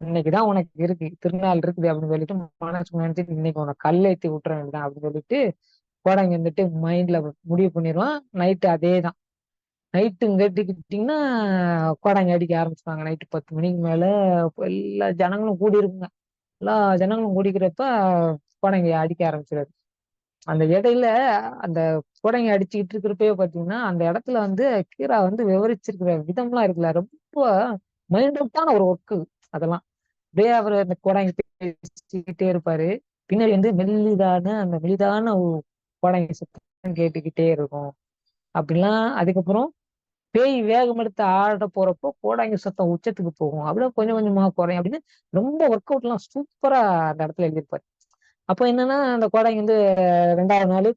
இன்னைக்குதான் உனக்கு இருக்கு திருநாள் இருக்குது அப்படின்னு சொல்லிட்டு மனசுக்கு நினைச்சிட்டு இன்னைக்கு உனக்கு கல்லேத்தி விட்டுற வேண்டியதான் அப்படின்னு சொல்லிட்டு கோடங்க வந்துட்டு மைண்ட்ல முடிவு பண்ணிடுவான். நைட்டு அதே தான். நைட்டு கேட்டுக்கிட்டீங்கன்னா கோடங்க அடிக்க ஆரம்பிச்சுப்பாங்க. நைட்டு 10 மணிக்கு மேல எல்லா ஜனங்களும் கூடி இருக்குங்க. எல்லா ஜனங்களும் கூடிக்கிறப்ப கோடங்க அடிக்க ஆரம்பிச்சிடாரு. அந்த இடையில அந்த கோடங்க அடிச்சுக்கிட்டு இருக்கிறப்பவே பாத்தீங்கன்னா அந்த இடத்துல வந்து கீரா வந்து விவரிச்சிருக்கிற விதம்லாம் இருக்குல்ல, ரொம்ப மைண்டவுட்டான ஒரு ஒர்க்கு அதெல்லாம். அப்படியே அவர் அந்த கோடங்கி பேசிக்கிட்டே இருப்பாரு. பின்னாடி வந்து மெலிதான கோடங்கி சத்தம் கேட்டுக்கிட்டே இருக்கும் அப்படிலாம். அதுக்கப்புறம் பேய் வேகம் எடுத்து ஆட போறப்போ கோடாங்கி சத்தம் உச்சத்துக்கு போகும், அப்படியே கொஞ்சம் கொஞ்சமா குறையும் அப்படின்னு ரொம்ப ஒர்க் அவுட் எல்லாம் சூப்பரா அந்த இடத்துல எழுதியிருப்பாரு. அப்போ என்னன்னா அந்த கோடாங்கி வந்து 2வது நாள்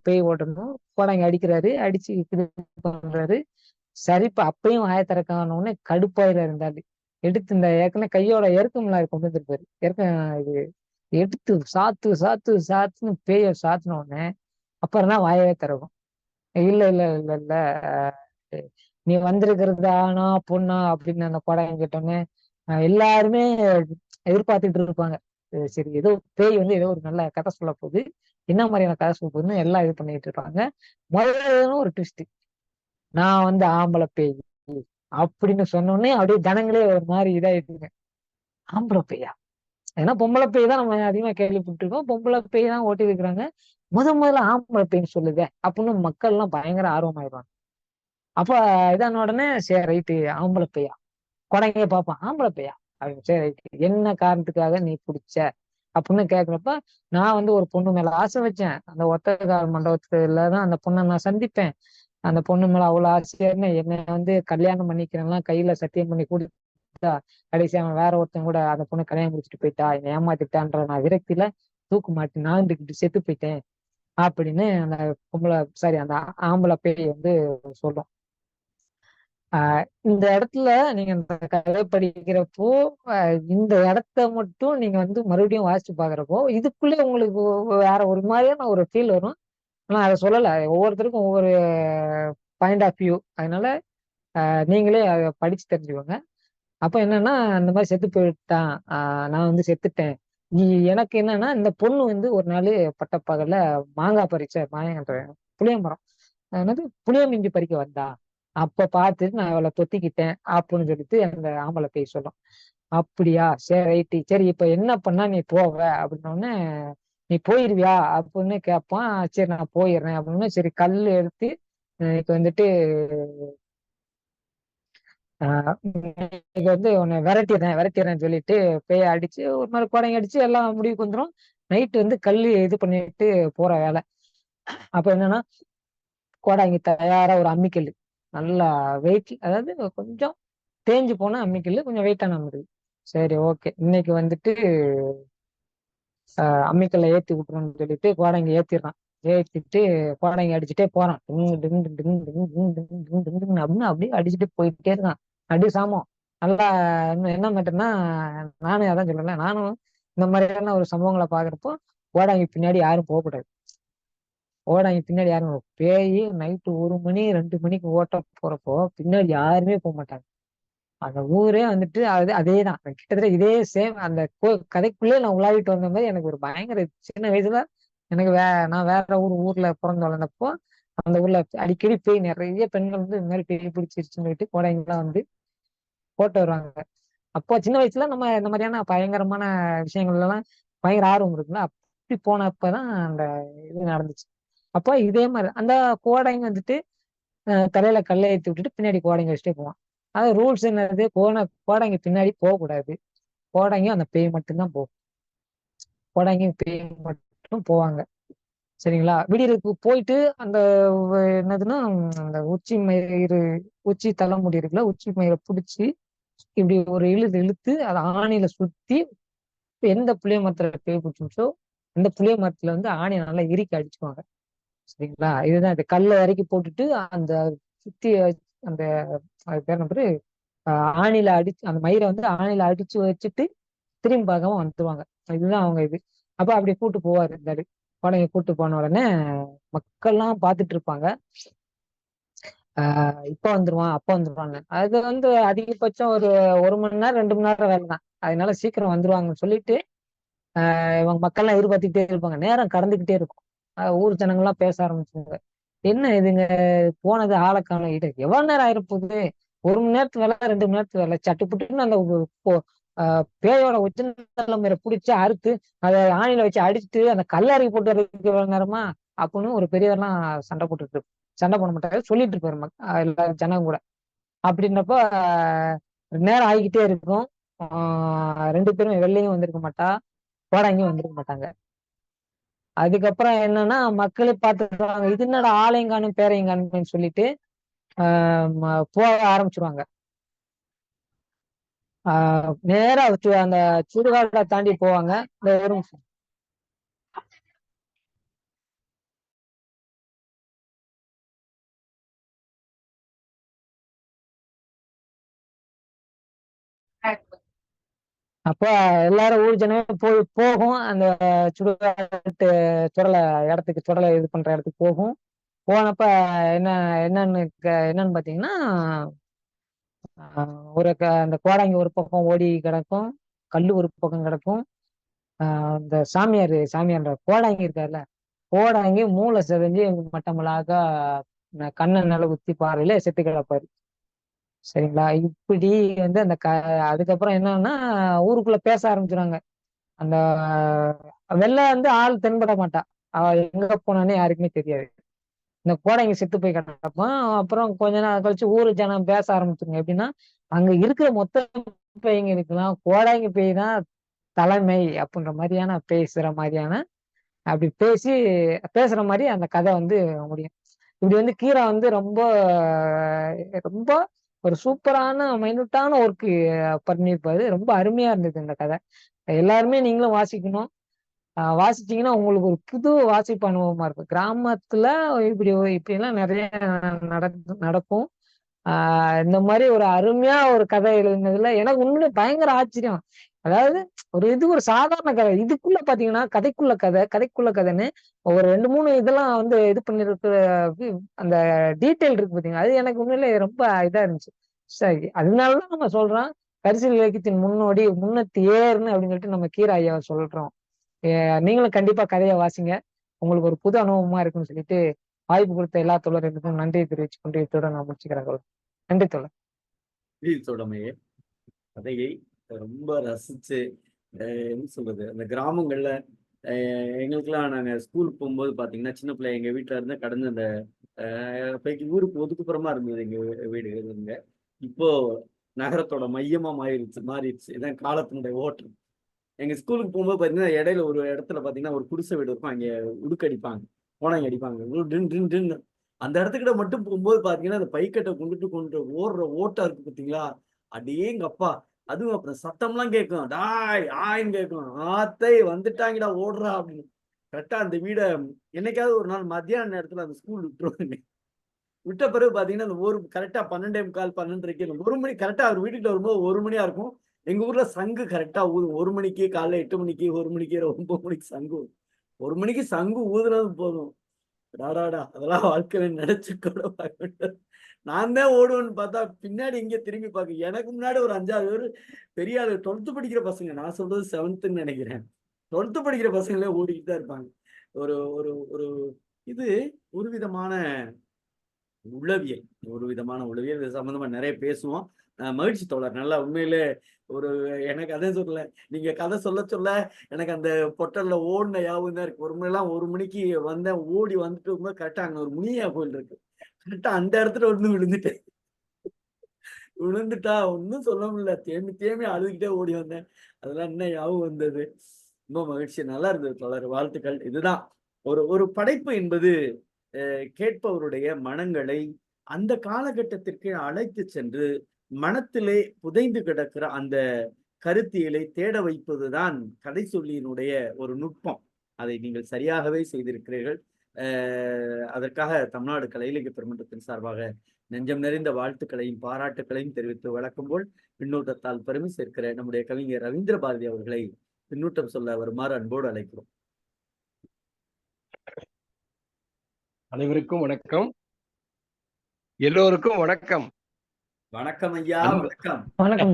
பேய் ஓட்டணும், கோடாங்கி அடிக்கிறாரு, அடிச்சு இது பண்றாரு. சரிப்பா அப்பயும் வாய திறக்கானோடனே கடுப்பாயில இருந்தாரு. எடுத்து இந்த ஏற்கனவே கையோட எருக்கம்லாம் கொண்டு வந்திருப்பாரு, இது எடுத்து சாத்து சாத்து சாத்துன்னு பேய சாத்தின உடனே அப்புறம் தான் வாயவே திறக்கும். இல்ல இல்ல இல்ல இல்ல அஹ் நீ வந்திருக்கிறது ஆனா பொண்ணா அப்படின்னு அந்த படம் கேட்டோன்னே எல்லாருமே எதிர்பார்த்துட்டு இருப்பாங்க. சரி ஏதோ பேய் வந்து ஏதோ ஒரு நல்ல கதை சொல்ல போகுது, என்ன மாதிரியான கதை சொல்ல போகுதுன்னு எல்லாம் இது பண்ணிட்டு இருப்பாங்க. முதல்ல ஒரு ட்விஸ்ட், நான் வந்து ஆம்பளை பேய் அப்படின்னு சொன்னோடனே அப்படியே ஜனங்களே ஒரு மாதிரி இதாயிட்டுங்க. ஆம்பளை பேயா? ஏன்னா பொம்பளை பேய் தான் நம்ம அதிகமா கேள்விப்பட்டிருக்கோம், பொம்பளை பேய் தான் ஓட்டி இருக்கிறாங்க. முதல்ல ஆம்பளை பேய்ன்னு சொல்லுதே அப்படின்னு மக்கள் எல்லாம் பயங்கர ஆர்வமாயிருவாங்க. அப்ப இதான உடனே சரி ரைட்டு ஆம்பளை பையா, கொடைங்க பார்ப்பான் ஆம்பளை பையா அப்படின்னு. சரி ரைட்டு என்ன காரணத்துக்காக நீ பிடிச்ச அப்படின்னு கேக்குறப்ப, நான் வந்து ஒரு பொண்ணு மேல ஆசை வச்சேன், அந்த ஒத்தக்கால் மண்டபத்துலதான் அந்த பொண்ணை நான் சந்திப்பேன். அந்த பொண்ணு மேல அவ்வளவு ஆசையா இருந்தேன், என்னை வந்து கல்யாணம் பண்ணிக்கிறேன்லாம் கையில சத்தியம் பண்ணி கொடுத்தா, கடைசி அவன் வேற ஒருத்தன் கூட அந்த பொண்ணு கல்யாணம் முடிச்சுட்டு போயிட்டா, என்னை ஏமாத்திட்டான்ற நான் விரக்தியில தூக்கு மாட்டி நாண்டுகிட்டு செத்து போயிட்டேன் அப்படின்னு அந்த பொம்பளை சாரி அந்த ஆம்பளை பேய் வந்து சொல்லும். இந்த இடத்துல நீங்க இந்த கதை படிக்கிறப்போ இந்த இடத்த மட்டும் நீங்க வந்து மறுபடியும் வாசிச்சு பாக்குறப்போ இதுக்குள்ளே உங்களுக்கு வேற ஒரு மாதிரியான ஒரு ஃபீல் வரும். ஆனா அதை சொல்லல, ஒவ்வொருத்தருக்கும் ஒவ்வொரு பாயிண்ட் ஆஃப் வியூ. அதனால நீங்களே அதை படிச்சு தெரிஞ்சுக்கோங்க. அப்ப என்னன்னா அந்த மாதிரி செத்து போயிட்டான், நான் வந்து செத்துட்டேன். நீ எனக்கு என்னன்னா இந்த பொண்ணு வந்து ஒரு நாள் பட்டப்பகல்ல மாங்காய் பறிச்ச மாயன்ற புளியமரம், என்னது புளியமிஞ்சி பறிக்க வந்தா, அப்ப பார்த்துட்டு நான் அவளை தொத்திக்கிட்டேன் அப்படின்னு சொல்லிட்டு அந்த ஆம்பளை பேய் சொல்லும். அப்படியா சரி ரைட்டு, சரி இப்ப என்ன பண்ணா நீ போவ அப்படின்னோடனே, நீ போயிருவியா அப்படின்னு கேட்பான். சரி நான் போயிடுறேன் அப்படின்னு. சரி கல் எடுத்து இப்ப வந்துட்டு இன்னைக்கு வந்து உன்னை விரட்டிடுறேன்னு சொல்லிட்டு பேய அடிச்சு ஒரு மாதிரி குடங்கி அடிச்சு எல்லாம் முடிவுக்கு வந்துடும். நைட்டு வந்து கல் இது பண்ணிட்டு போற வேலை. அப்ப என்னன்னா கோடாங்கி தயாரா ஒரு அம்மிக்கல், நல்லா வெயிட், அதாவது கொஞ்சம் தேஞ்சு போன அம்மிக்கல், கொஞ்சம் வெயிட்டான அம்மிக்கல். சரி ஓகே இன்னைக்கு வந்துட்டு அம்மிக்கல்ல ஏத்தி விட்டுருன்னு சொல்லிட்டு கோடாங்கி ஏத்திடுறான். ஏத்திட்டு கோடாங்கி அடிச்சுட்டே போறான். டிங்கு டிங்கு டிங்கு டிங்கு டிங்கு டிங்கு டிங்கு டிங்கு டிங்கு அப்படின்னு அப்படியே அடிச்சுட்டு போயிட்டே இருக்கான். அடி சாமம் நல்லா. என்ன மேட்டர்னா, நானும் அதான் சொல்லல, நானும் இந்த மாதிரியான ஒரு சம்பவங்களை பாக்குறப்போ கோடாங்கி பின்னாடி யாரும் போகக்கூடாது. ஓடாங்க பின்னாடி யாரும், பேய் நைட்டு 1 மணி 2 மணிக்கு ஓட்ட போறப்போ பின்னாடி யாருமே போக மாட்டாங்க. அந்த ஊரே வந்துட்டு அதேதான் கிட்டத்தட்ட இதே சேம் அந்த கதைக்குள்ளே நான் உலாவிட்டு வந்த மாதிரி எனக்கு ஒரு பயங்கர சின்ன வயசுல எனக்கு நான் வேற ஊர்ல பிறந்து வளர்ந்தப்போ அந்த ஊர்ல அடிக்கடி பேய் நிறைய பெண்கள் வந்து இந்த மாதிரி பேய் பிடிச்சிருச்சுன்னு சொல்லிட்டு கோடைங்கெல்லாம் வந்து போட்டு வருவாங்க. அப்போ சின்ன வயசுல நம்ம இந்த மாதிரியான பயங்கரமான விஷயங்கள் எல்லாம் பயங்கர ஆர்வம் இருக்குல்ல, அப்படி போனப்பதான் அந்த இது நடந்துச்சு. அப்போ இதே மாதிரி அந்த கோடைங்க வந்துட்டு தலையில கல்லை ஏத்தி விட்டுட்டு பின்னாடி கோடைங்க வச்சுட்டே போவான். அது ரூல்ஸ் என்னது, கோடைங்க பின்னாடி போகக்கூடாது. கோடைங்க அந்த பேய் மட்டும்தான் போகும். கோடைங்க பேய் மட்டும் போவாங்க. சரிங்களா? விடியறதுக்கு போயிட்டு அந்த என்னதுன்னா அந்த உச்சி தலைமுடி இருக்குல்ல, உச்சி மயிரை பிடிச்சி இப்படி ஒரு இழுத்து அதை ஆணியில சுத்தி எந்த புளிய மரத்துல பேய் பிடிச்சிச்சோ அந்த புளிய மரத்துல வந்து ஆணியை நல்லா இறுக்கி அடிச்சுக்குவாங்க. சரிங்களா? இதுதான் இது கல்லை இறக்கி போட்டுட்டு அந்த சுத்தி அந்த அது பேர் என்ன பேரு, ஆணில அடிச்சு அந்த மயிரை வந்து ஆணில அடிச்சு வச்சுட்டு திரும்பி பார்க்காம வந்துருவாங்க. இதுதான் அவங்க இது. அப்ப அப்படி கூட்டு போவாரு இந்த குழந்தைய கூட்டு போன உடனே மக்கள்லாம் பார்த்துட்டு இருப்பாங்க. இப்ப வந்துருவான் அப்ப வந்துருவாங்க. அது வந்து அதிகபட்சம் ஒரு 1 மணி நேரம் 2 மணி நேரம் வேலை தான். அதனால சீக்கிரம் வந்துருவாங்கன்னு சொல்லிட்டு இவங்க மக்கள்லாம் எதிர்பார்த்துக்கிட்டே இருப்பாங்க. நேரம் கடந்துகிட்டே இருக்கும். ஊர் ஜனங்கள்லாம் பேச ஆரம்பிச்சுங்க. என்ன இதுங்க போனது ஆளை காணோம், இது எவ்வளவு நேரம் ஆயிருப்போகுது, 1 மணி நேரத்துக்கு வேலை 2 மணி நேரத்துக்கு வேலை, சட்டுப்புட்டுன்னு அந்த பேயோட உச்சந்தலைமையை பிடிச்சி அறுத்து அதை ஆணில வச்சு அடிச்சுட்டு அந்த கல்லறைக்கு போட்டு வர்றதுக்கு எவ்வளவு நேரமா அப்படின்னு ஒரு பெரியவர்லாம் சண்டை போட மாட்டாரு, சொல்லிட்டு இருப்பாரு எல்லா ஜனங்க கூட. அப்படின்றப்ப நேரம் ஆகிக்கிட்டே இருக்கும். 2 பேரும் வெள்ளையும் வந்திருக்க மாட்டா, கோடாங்கியும் வந்திருக்க மாட்டாங்க. அதுக்கப்புறம் என்னன்னா மக்களே பார்த்துருவாங்க, இது என்னடா ஆளையும் காணும் பேரையும் காணும்னு சொல்லிட்டு போக ஆரம்பிச்சிருவாங்க. நேரா அந்த சுடுகாட்டை தாண்டி போவாங்க. இந்த ஒரு நிமிஷம். அப்ப எல்லாரும் ஊர் ஜனமே போகும் அந்த சுடுகாட்டு சுடலை இது பண்ற இடத்துக்கு போகும். போனப்ப என்ன என்னன்னு பாத்தீங்கன்னா அந்த கோடாங்கி ஒரு பக்கம் ஓடி கிடக்கும், கல்லு ஒரு பக்கம் கிடக்கும். இந்த சாமியார் கோடாங்கி இருக்காருல்ல, கோடாங்கி மூளை செதஞ்சு மட்டமலாக கண்ணன் நில குத்தி பாறையில செத்து கிடப்பாரு. சரிங்களா? இப்படி வந்து அதுக்கப்புறம் என்னன்னா ஊருக்குள்ள பேச ஆரம்பிச்சுறாங்க. அந்த வெள்ளை வந்து ஆள் தென்பட மாட்டா, அவ எங்க போனானே யாருக்குமே தெரியாது. இந்த கோடைங்க செத்து போய் கிடப்பான். அப்புறம் கொஞ்ச நாள் கழிச்சு ஊரு ஜனம் பேச ஆரம்பிச்சுங்க. எப்படின்னா அங்க இருக்கிற மொத்த பேய்ங்க இருக்கலாம், கோடாங்கி பேய் தான் தலைமை அப்படின்ற மாதிரியான அப்படி பேசுற மாதிரி அந்த கதை வந்து முடியும். இப்படி வந்து கீரா வந்து ரொம்ப ரொம்ப ஒரு சூப்பரான மைனூட்டான ஒர்க் பண்ணியிருப்பாரு. ரொம்ப அருமையா இருந்தது இந்த கதை. எல்லாருமே நீங்களும் வாசிக்கணும். வாசிச்சீங்கன்னா உங்களுக்கு ஒரு புது வாசிப்பு அனுபவமா இருக்கும். கிராமத்துல இப்படி எல்லாம் நிறைய நடக்கும். இந்த மாதிரி ஒரு அருமையா ஒரு கதை எழுதுனதுல எனக்கு உண்மையிலே பயங்கர ஆச்சரியம். அதாவது ஒரு சாதாரண கதை, இதுக்குள்ள பாத்தீங்கன்னா கதைக்குள்ள கதைன்னு ஒரு 2 3 இதெல்லாம் வந்து இது பண்ணிருக்கு. அந்த டீட்டெயில் இருக்கு பாத்தீங்கன்னா, அது எனக்கு உண்மையிலே ரொம்ப இதா இருந்துச்சு. சரி, அதனாலதான் நம்ம சொல்றோம் கரிசல் இலக்கியத்தின் முன்னத்தி ஏறுன்னு அப்படின்னு சொல்லிட்டு நம்ம கீரா ஐயாவை சொல்றோம். நீங்களும் கண்டிப்பா கதையை வாசிங்க. உங்களுக்கு ஒரு புது அனுபவமா இருக்குன்னு சொல்லிட்டு வாய்ப்பு கொடுத்த எல்லா தோழர்களுக்கும் நன்றியை தெரிவிச்சுக் கொண்டு இத்துடன் நான் முடிச்சுக்கிறேன். நன்றி தோழர். உடமையே கதையை ரொம்ப ரசிச்சு என்ன சொல்றது, அந்த கிராமங்கள்ல எங்களுக்கெல்லாம் நாங்க ஸ்கூலுக்கு போகும்போது பாத்தீங்கன்னா சின்ன பிள்ளை எங்க வீட்டுல இருந்து கடந்து அந்த இப்ப ஊருக்கு ஒதுக்குப்புறமா இருந்தது எங்க வீடு இருந்துங்க. இப்போ நகரத்தோட மையமா மாறிடுச்சு. இதான் காலத்தினுடைய ஓட்டம். எங்க ஸ்கூலுக்கு போகும்போது பாத்தீங்கன்னா இடையில ஒரு இடத்துல பாத்தீங்கன்னா ஒரு குடிசை வீடு இருக்கும், அங்க உடுக்கடிப்பாங்க, கோணாங்கி அடிப்பாங்க, டின். அந்த இடத்துக்கிட்ட மட்டும் போகும்போது பாத்தீங்கன்னா அந்த பைக்கட்டை கொண்டு ஓடுற ஓட்டா இருக்கு பாத்தீங்களா, அடேங்கப்பா. அதுவும் அப்புறம் சத்தம்லாம் கேட்கும், டாய் ஆயின்னு கேட்கும், ஆத்தை வந்துட்டாங்கடா ஓடுறா அப்படின்னு. கரெக்டா அந்த வீடை என்னைக்காவது ஒரு நாள் மத்தியான நேரத்துல அந்த ஸ்கூல் விட்டுருவாங்க. விட்ட பிறகு பாத்தீங்கன்னா அந்த கரெக்டா 12:45 12:30 1 மணி கரெக்டா அவர் வீட்டுக்கு வரும்போது 1 மணியா இருக்கும். எங்க ஊர்ல சங்கு கரெக்டா ஊதும். 1 மணிக்கு, காலைல 8 மணிக்கு, 1 மணிக்கு, 9 மணிக்கு சங்கு ஊதும். 1 மணிக்கு சங்கு ஊதுனது போதும். டாடாடா அதெல்லாம் வாழ்க்கையில நினைச்சு கூட பார்க்க முடியாது. நான் தான் ஓடுவேன்னு பார்த்தா பின்னாடி இங்க திரும்பி பார்க்க எனக்கு முன்னாடி ஒரு 5 6 பேர் பெரிய ஆளு 12th படிக்கிற பசங்க. நான் சொல்றது 7th நினைக்கிறேன். 12th படிக்கிற பசங்களே ஓடிக்கிட்டு தான் இருப்பாங்க. ஒரு ஒரு ஒரு இது ஒரு விதமான உளவியல். இது சம்பந்தமா நிறைய பேசுவோம். மகிழ்ச்சி தோழர். நல்லா உண்மையிலே ஒரு எனக்கு அதே சொல்லல. நீங்க கதை சொல்ல எனக்கு அந்த பொட்டல்ல ஓடுன ஞாபகம் தான் இருக்கு. ஒரு முறைலாம் 1 மணிக்கு வந்தேன். ஓடி வந்துட்டு இருக்கும்போது கரெக்ட்டா அங்க ஒரு முனியா கோயில் இருக்கு. கரெக்ட்டா அந்த இடத்துல வந்து விழுந்துட்டேன். விழுந்துட்டா ஒண்ணும் சொல்ல முடியல. தேம்பி தேம்பி அழுதுகிட்டே ஓடி வந்தேன். அதெல்லாம் இன்னும் ஞாபகம் வந்தது. ரொம்ப மகிழ்ச்சி. நல்லா இருந்தது தோழர். வாழ்த்துக்கள். இதுதான் ஒரு ஒரு படைப்பு என்பது கேட்பவருடைய மனங்களை அந்த காலகட்டத்திற்கு அழைத்து சென்று மனத்திலே புதைந்து கிடக்கிற அந்த கருத்தியலை தேட வைப்பதுதான் கதை சொல்லியினுடைய ஒரு நுட்பம். அதை நீங்கள் சரியாகவே செய்திருக்கிறீர்கள். அதற்காக தமிழ்நாடு கலை இலக்கிய பெருமன்றத்தின் சார்பாக நெஞ்சம் நிறைந்த வாழ்த்துக்களையும் பாராட்டுக்களையும் தெரிவித்து வழக்கம் போல் பின்னூட்டத்தால் பெருமை சேர்க்கிற நம்முடைய கவிஞர் ரவீந்திர பாரதி அவர்களை பின்னூட்டம் சொல்ல வருமாறு அன்போடு அழைக்கிறோம். அனைவருக்கும் வணக்கம். எல்லோருக்கும் வணக்கம். வணக்கம் ஐயா. வணக்கம். வணக்கம்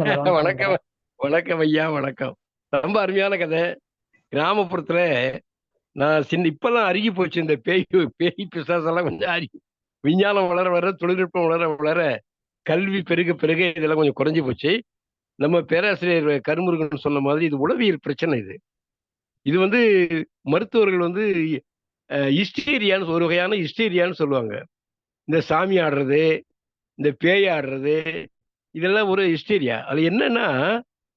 வணக்கம் ஐயா. வணக்கம். ரொம்ப அருமையான கதை. கிராமப்புறத்துல நான் இப்பெல்லாம் அருகி போச்சு. இந்த பேய் பிசாசெல்லாம் கொஞ்சம் விஞ்ஞானம் வளர வளர, தொழில்நுட்பம் வளர வளர, கல்வி பெருக பெருக இதெல்லாம் கொஞ்சம் குறைஞ்சு போச்சு. நம்ம பேராசிரியர் கருமுருகன் சொன்ன மாதிரி இது உளவியல் பிரச்சனை. இது வந்து மருத்துவர்கள் வந்து ஹிஸ்டீரியான்னு ஒரு வகையான ஹிஸ்டீரியான்னு சொல்லுவாங்க. இந்த சாமி ஆடுறது, இந்த பேய் ஆடுறது, இதெல்லாம் ஒரு ஹிஸ்டீரியா. அது என்னன்னா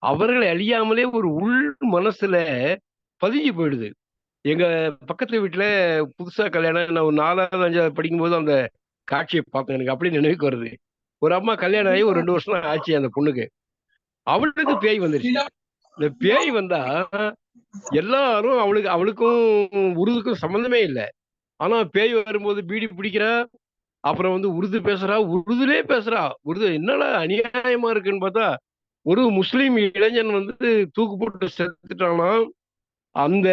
அவர்களை அழியாமலே ஒரு உள் மனசுல பதிஞ்சு போயிடுது. எங்க பக்கத்து வீட்டுல புதுசா கல்யாணம், நான் ஒரு 4வது 5வது படிக்கும்போது அந்த காட்சியை பார்த்தேன். எனக்கு அப்படி நினைவுக்கு வருது. ஒரு அம்மா கல்யாணம் ஆகி ஒரு 2 வருஷம் தான் ஆச்சு அந்த பொண்ணுக்கு. அவளுக்கு பேய் வந்துருச்சு. இந்த பேய் வந்தா எல்லாரும் அவளுக்கும் உருதுக்கும் சம்பந்தமே இல்லை. ஆனா பேய் வரும்போது பீடி பிடிக்கிறா, அப்புறம் வந்து உருது பேசுறா, உருதுலே பேசுறா. உருது என்னடா அநியாயமா இருக்குன்னு பார்த்தா, ஒரு முஸ்லீம் இளைஞன் வந்து தூக்கு போட்டு செத்துட்டானா. அந்த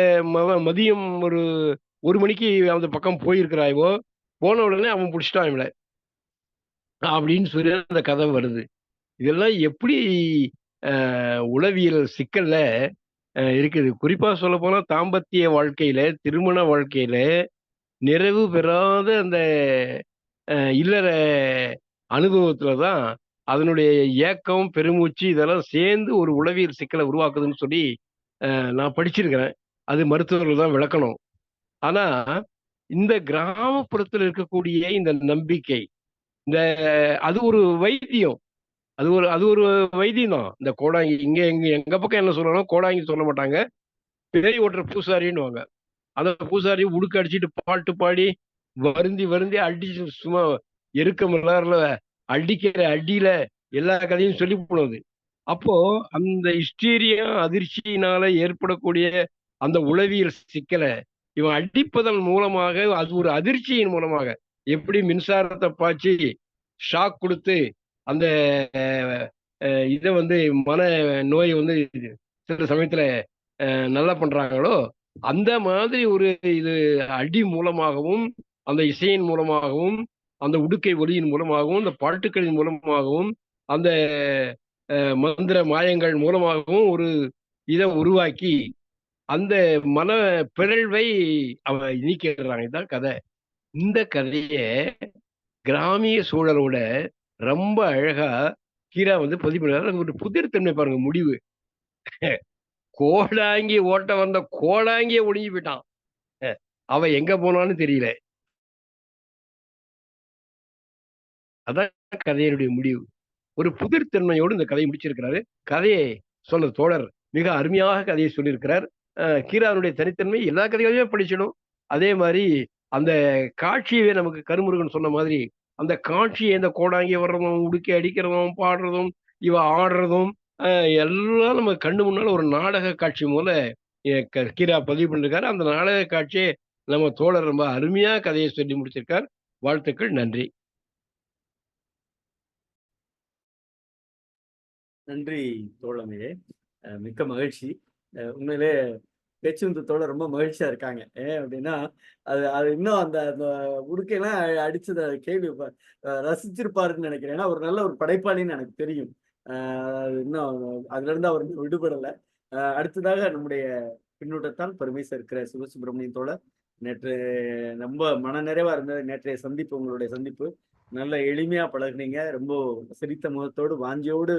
மதியம் ஒரு 1 மணிக்கு அந்த பக்கம் போயிருக்கிறாயோ, போன உடனே அவன் பிடிச்சிட்டான் இவளை அப்படின்னு சொல்லி அந்த கதை வருது. இதெல்லாம் எப்படி உளவியல் சிக்கல்ல இருக்குது. குறிப்பா சொல்ல போனா தாம்பத்திய வாழ்க்கையில, திருமண வாழ்க்கையில நிறைவு பெறாத அந்த இல்லற அனுபவத்துலதான் அதனுடைய ஏக்கம், பெருமூச்சு இதெல்லாம் சேர்ந்து ஒரு உளவியல் சிக்கலை உருவாக்குதுன்னு சொல்லி நான் படிச்சிருக்கிறேன். அது மருத்துவர்கள் தான் விளக்கணும். ஆனா இந்த கிராமப்புறத்தில் இருக்கக்கூடிய இந்த நம்பிக்கை, இந்த அது ஒரு வைத்தியம். அது ஒரு வைத்தியம் தான். இந்த கோடாங்கி எங்க பக்கம் என்ன சொல்றாங்கன்னா, கோடாங்கி சொல்ல மாட்டாங்க, பேய் ஓட்டுற பூசாரின்னுவாங்க. அந்த பூசாரி உடுக்க அடிச்சுட்டு பாட்டு பாடி வருந்தி வருந்தி அடிச்சு சும்மா எருக்க மலர்ல அடிக்கிற அடியில எல்லா கதையும் சொல்லி போனது. அப்போ அந்த ஹிஸ்டீரியா அதிர்ச்சியினால ஏற்படக்கூடிய அந்த உளவியல் சிக்கலை இவன் அடிப்பதன் மூலமாக, அது ஒரு அதிர்ச்சியின் மூலமாக, எப்படி மின்சாரத்தை பாய்ச்சி ஷாக் கொடுத்து அந்த இதை வந்து மன நோயை வந்து சில சமயத்துல நல்லா பண்றாங்களோ, அந்த மாதிரி ஒரு இது அடி மூலமாகவும், அந்த இசையின் மூலமாகவும், அந்த உடுக்கை ஒலியின் மூலமாகவும், அந்த பாட்டுக்களின் மூலமாகவும், அந்த மந்திர மாயங்கள் மூலமாகவும் ஒரு இதை உருவாக்கி அந்த மன பிறழ்வை அவ நீக்கிறாங்க. இதுதான் கதை. இந்த கதைய கிராமிய சூழலோட ரொம்ப அழகா கீரா வந்து பதிவு பண்ணாரு. ஒரு புதிர்த்தன்மை பாருங்க. முடிவு கோடாங்கி ஓட்ட வந்த கோடாங்கிய ஒடுங்கி போயிட்டான். அவ எங்க போனான்னு தெரியல. அதான் கதையினுடைய முடிவு. ஒரு புதிர்த்தன்மையோடு இந்த கதையை முடிச்சிருக்கிறாரு. கதையை சொன்ன தோழர் மிக அருமையாக கதையை சொல்லியிருக்கிறார். கீரானுடைய தனித்தன்மை எல்லா கதைகளையுமே படிச்சிடும். அதே மாதிரி அந்த காட்சியவே நமக்கு கருமுருகன் சொன்ன மாதிரி அந்த காட்சியை, இந்த கோடாங்கி வர்றதும், உடுக்கி அடிக்கிறதும், பாடுறதும், இவ ஆடுறதும் எல்லாம் நம்ம கண்ணு முன்னால ஒரு நாடக காட்சி மூல கீரா பதிவு பண்ணிருக்காரு. அந்த நாடக காட்சியை நம்ம தோழர் ரொம்ப அருமையா கதையை சொல்லி முடிச்சிருக்கார். வாழ்த்துக்கள். நன்றி. நன்றி தோழமையே. மிக்க மகிழ்ச்சி. உண்மையிலே பேச்சுந்தத்தோட ரொம்ப மகிழ்ச்சியா இருக்காங்க. ஏன் அப்படின்னா அது அது இன்னும் அந்த அந்த உடுக்கையெல்லாம் அடிச்சத கேள்வி ரசிச்சிருப்பாருன்னு நினைக்கிறேன். ஏன்னா ஒரு நல்ல ஒரு படைப்பாளின்னு எனக்கு தெரியும். இன்னும் அதுல இருந்து அவர் விடுபடலை. அடுத்ததாக நம்முடைய பின்னூட்டத்தால் பெருமை சேர்க்கிற சிவசுப்பிரமணியன் தோழர் நேற்று ரொம்ப மனநிறைவா இருந்தது நேற்றைய சந்திப்பு. உங்களுடைய சந்திப்பு நல்ல எளிமையா பழகுனீங்க. ரொம்ப சிரித்த முகத்தோடு வாஞ்சியோடு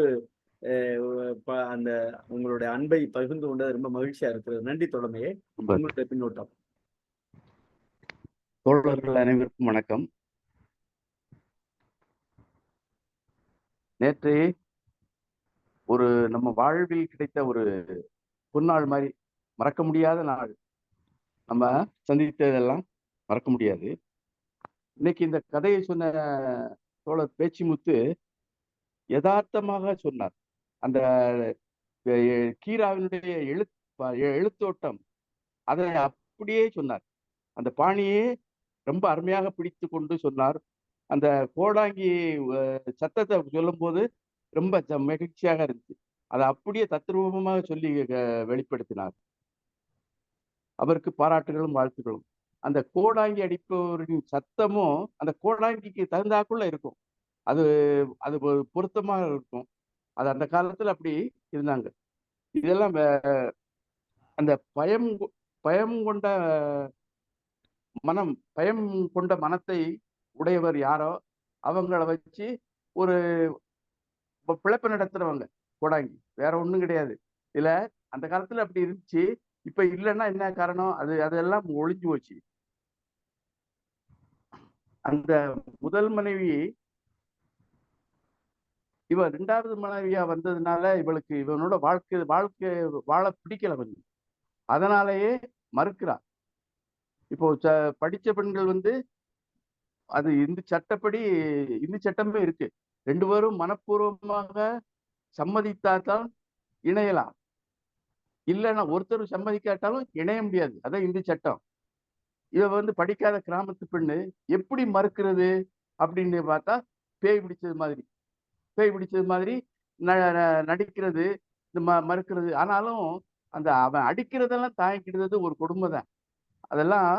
அந்த உங்களுடைய அன்பை பகிர்ந்து கொண்டது ரொம்ப மகிழ்ச்சியா இருக்கிறது. நன்றி தோழமையே. உங்களுடைய பின்னோட்டம். தோழர்கள் அனைவருக்கும் வணக்கம். நேற்று ஒரு நம்ம வாழ்வில் கிடைத்த ஒரு பொன்னாள் மாதிரி, மறக்க முடியாத நாள். நம்ம சந்தித்ததெல்லாம் மறக்க முடியாது. இன்னைக்கு இந்த கதையை சொன்ன தோழர் பேச்சிமுத்து யதார்த்தமாக சொன்னார். அந்த கீராவினுடைய எழுத்தோட்டம் அதை அப்படியே சொன்னார். அந்த பாணியே ரொம்ப அருமையாக பிடித்து கொண்டு சொன்னார். அந்த கோடாங்கி சத்தத்தை சொல்லும் போது ரொம்ப மகிழ்ச்சியாக இருந்துச்சு. அதை அப்படியே தத்ரூபமாக சொல்லி வெளிப்படுத்தினார். அவருக்கு பாராட்டுகளும் வாழ்த்துக்களும். அந்த கோடாங்கி அடிப்பவரின் சத்தமும் அந்த கோடாங்கிக்கு தகுந்தாக்குள்ள இருக்கும். அது அது பொருத்தமாக இருக்கும். அது அந்த காலத்துல அப்படி இருந்தாங்க. இதெல்லாம் அந்த பயம் கொண்ட மனத்தை உடையவர் யாரோ அவங்கள வச்சு ஒரு பிழைப்பு நடத்துறவங்க கோடாங்கி, வேற ஒண்ணும் கிடையாது. இதுல அந்த காலத்துல அப்படி இருந்துச்சு. இப்ப இல்லைன்னா என்ன காரணம்? அதெல்லாம் ஒழிஞ்சு போச்சு. அந்த முதல் மனைவி இவ 2வது மனைவியா வந்ததுனால இவளுக்கு இவனோட வாழ்க்கை வாழ பிடிக்கல கொஞ்சம். அதனாலேயே மறுக்கிறா. இப்போ படிச்ச பெண்கள் அது இந்து சட்டப்படி இந்து சட்டமே இருக்கு. 2 பேரும் மனப்பூர்வமாக சம்மதித்தால்தான் இணையலாம். இல்லைன்னா ஒருத்தர் சம்மதிக்காட்டாலும் இணைய முடியாது. அதான் இந்து சட்டம். இவ படிக்காத கிராமத்து பெண்ணு எப்படி மறுக்கிறது அப்படின்னு பார்த்தா பேய் பிடிச்சது மாதிரி நடிக்கிறது, மறுக்கிறது. ஆனாலும் அந்த அவன் அடிக்கிறதெல்லாம் தாங்கிக்கிறது ஒரு கொடுமை தான். அதெல்லாம்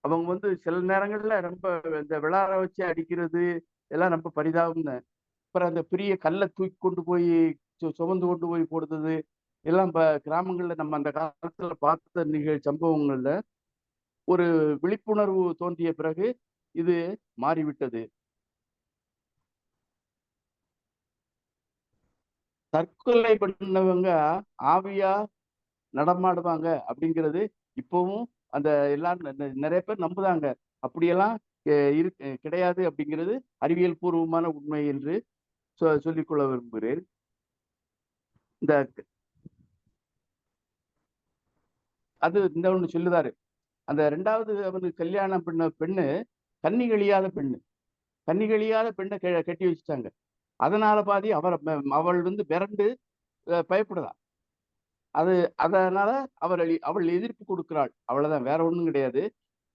அவங்க சில நேரங்கள்ல ரொம்ப இந்த விளாட வச்சு அடிக்கிறது எல்லாம் ரொம்ப பரிதாபம் தான். அப்புறம் அந்த பெரிய கல்லை தூக்கி கொண்டு போய் சுமந்து கொண்டு போய் போடுறது எல்லாம் கிராமங்கள்ல நம்ம அந்த காலத்துல பார்த்த சம்பவங்கள்ல ஒரு விழிப்புணர்வு தோன்றிய பிறகு இது மாறிவிட்டது. தற்கொலை பண்ணவங்க ஆவியா நடமாடுவாங்க அப்படிங்கிறது இப்பவும் அந்த எல்லாரும் நிறைய பேர் நம்புதாங்க. அப்படியெல்லாம் கிடையாது அப்படிங்கிறது அறிவியல் பூர்வமான உண்மை என்று சொல்லிக்கொள்ள விரும்புகிறேன். இந்த ஒண்ணு சொல்லுதாரு. அந்த 2வது அவனுக்கு கல்யாணம் பண்ண பெண்ணு கன்னிகழியாத பெண்ணை கட்டி வச்சுட்டாங்க. அதனால பாதி அவள் மிரண்டு பயப்படுதா. அதனால அவள் எதிர்ப்பு கொடுக்கிறாள். அவ்வளவுதான், வேற ஒண்ணும் கிடையாது.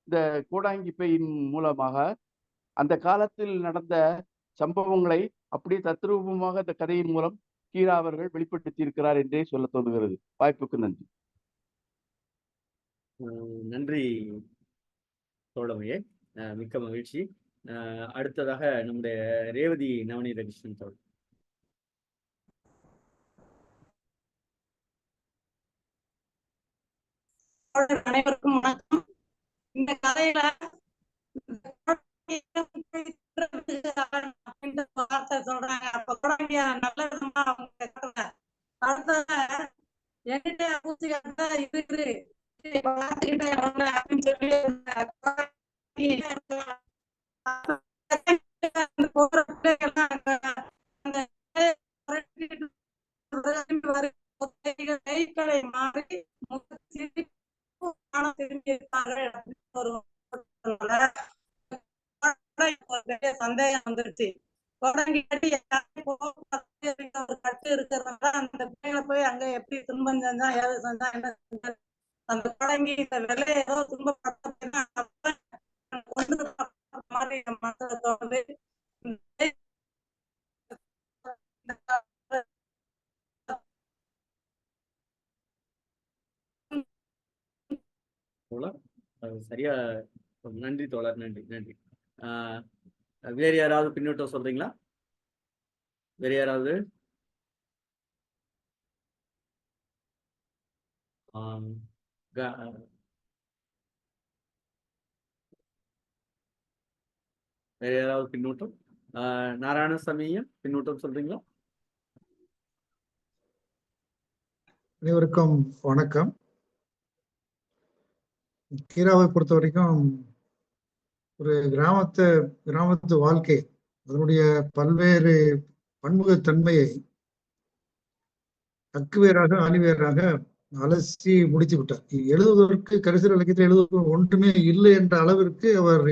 இந்த கோடாங்கி பேயின் மூலமாக அந்த காலத்தில் நடந்த சம்பவங்களை அப்படியே தத்ரூபமாக இந்த கதையின் மூலம் கீரா அவர்கள் வெளிப்படுத்தி இருக்கிறார் என்றே சொல்ல தோன்றுகிறது. வாய்ப்புக்கு நன்றி. நன்றி தோழமையே, மிக்க மகிழ்ச்சி. அடுத்ததாக நம்முடைய ரேவதி நவநீத கிருஷ்ணன் தோழர். அனைவருக்கும் வணக்கம். இந்த கதையில வார்த்தை சொல்றாங்க. அப்ப கூட நல்ல விதமா அவங்க அடுத்தத என்கிட்ட பூச்சி கட்ட இருக்கு அப்படின்னு சொல்லி போற பிள்ளைகளை மாறி சந்தேகம் வந்துருச்சு. ஒரு கட்டு இருக்கிறதுனால அந்த பிள்ளைகளை போய் அங்க எப்படி துன்பம் செஞ்சா ஏது செஞ்சா என்ன அந்த தொடங்கி இந்த வெள்ளைய ஏதோ துன்பப்பட்ட மாதிரி மனசுல தோணுது. சரியா, நன்றி தோழர், நன்றி நன்றி. வேறு யாராவது பின்னோட்டம் சொல்றீங்களா? வேறு யாராவது? க- வேற யாராவது பின்னூட்டம்? நாராயணசாமியும் பின்னூட்டம் சொல்றீங்களா? அனைவருக்கும் வணக்கம். கீராவை பொறுத்த வரைக்கும் ஒரு கிராமத்து வாழ்க்கை, அதனுடைய பல்வேறு பன்முகத்தன்மையை அக்குவேராக ஆணிவேராக அலசி முடித்து விட்டார். எழுதுவதற்கு கரிசல் இலக்கியத்தில் எழுதுவதற்கு ஒன்றுமே இல்லை என்ற அளவிற்கு அவர்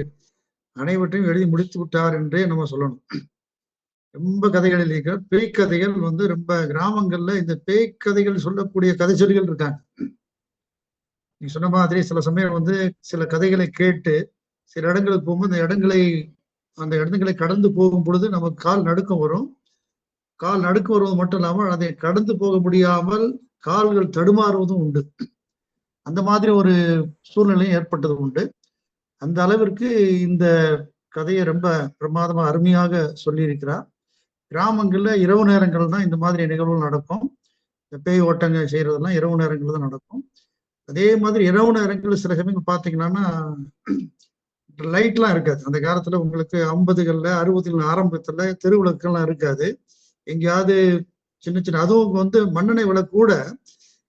அனைவற்றையும் எழுதி முடித்து விட்டார் என்றே நம்ம சொல்லணும். ரொம்ப கதைகள் எழுதியிருக்கார். பேய் கதைகள் ரொம்ப கிராமங்கள்ல இந்த பேய் கதைகள் சொல்லக்கூடிய கதைச்சொல்லிகள் இருக்காங்க. நீ சொன்ன மாதிரி சில சமயம் சில கதைகளை கேட்டு சில இடங்களுக்கு போகும்போது அந்த இடங்களை கடந்து போகும் பொழுது நமக்கு கால் நடுக்கம் வரும். கால் நடுக்கம் வருவது மட்டும் இல்லாமல் அதை கடந்து போக முடியாமல் கால்கள் தடுமாறுவதும் உண்டு. அந்த மாதிரி ஒரு சூழ்நிலையும் ஏற்பட்டது உண்டு. அந்த அளவிற்கு இந்த கதையை ரொம்ப பிரமாதமா அருமையாக சொல்லியிருக்கிறார். கிராமங்கள்ல இரவு நேரங்கள் தான் இந்த மாதிரி நிகழ்வுகள் நடக்கும். இந்த பேய் ஓட்டங்க செய்யறதெல்லாம் இரவு நேரங்கள் தான் நடக்கும். அதே மாதிரி இரவு நேரங்கள் சில சமயங்கள் பாத்தீங்கன்னா லைட்லாம் இருக்காது. அந்த காலத்துல உங்களுக்கு 50களில் 60களில் ஆரம்பத்துல தெருவிளக்கெல்லாம் இருக்காது. எங்கேயாவது சின்ன சின்ன அதுவும் மண்ணெண்ணெய் விளக்கு கூட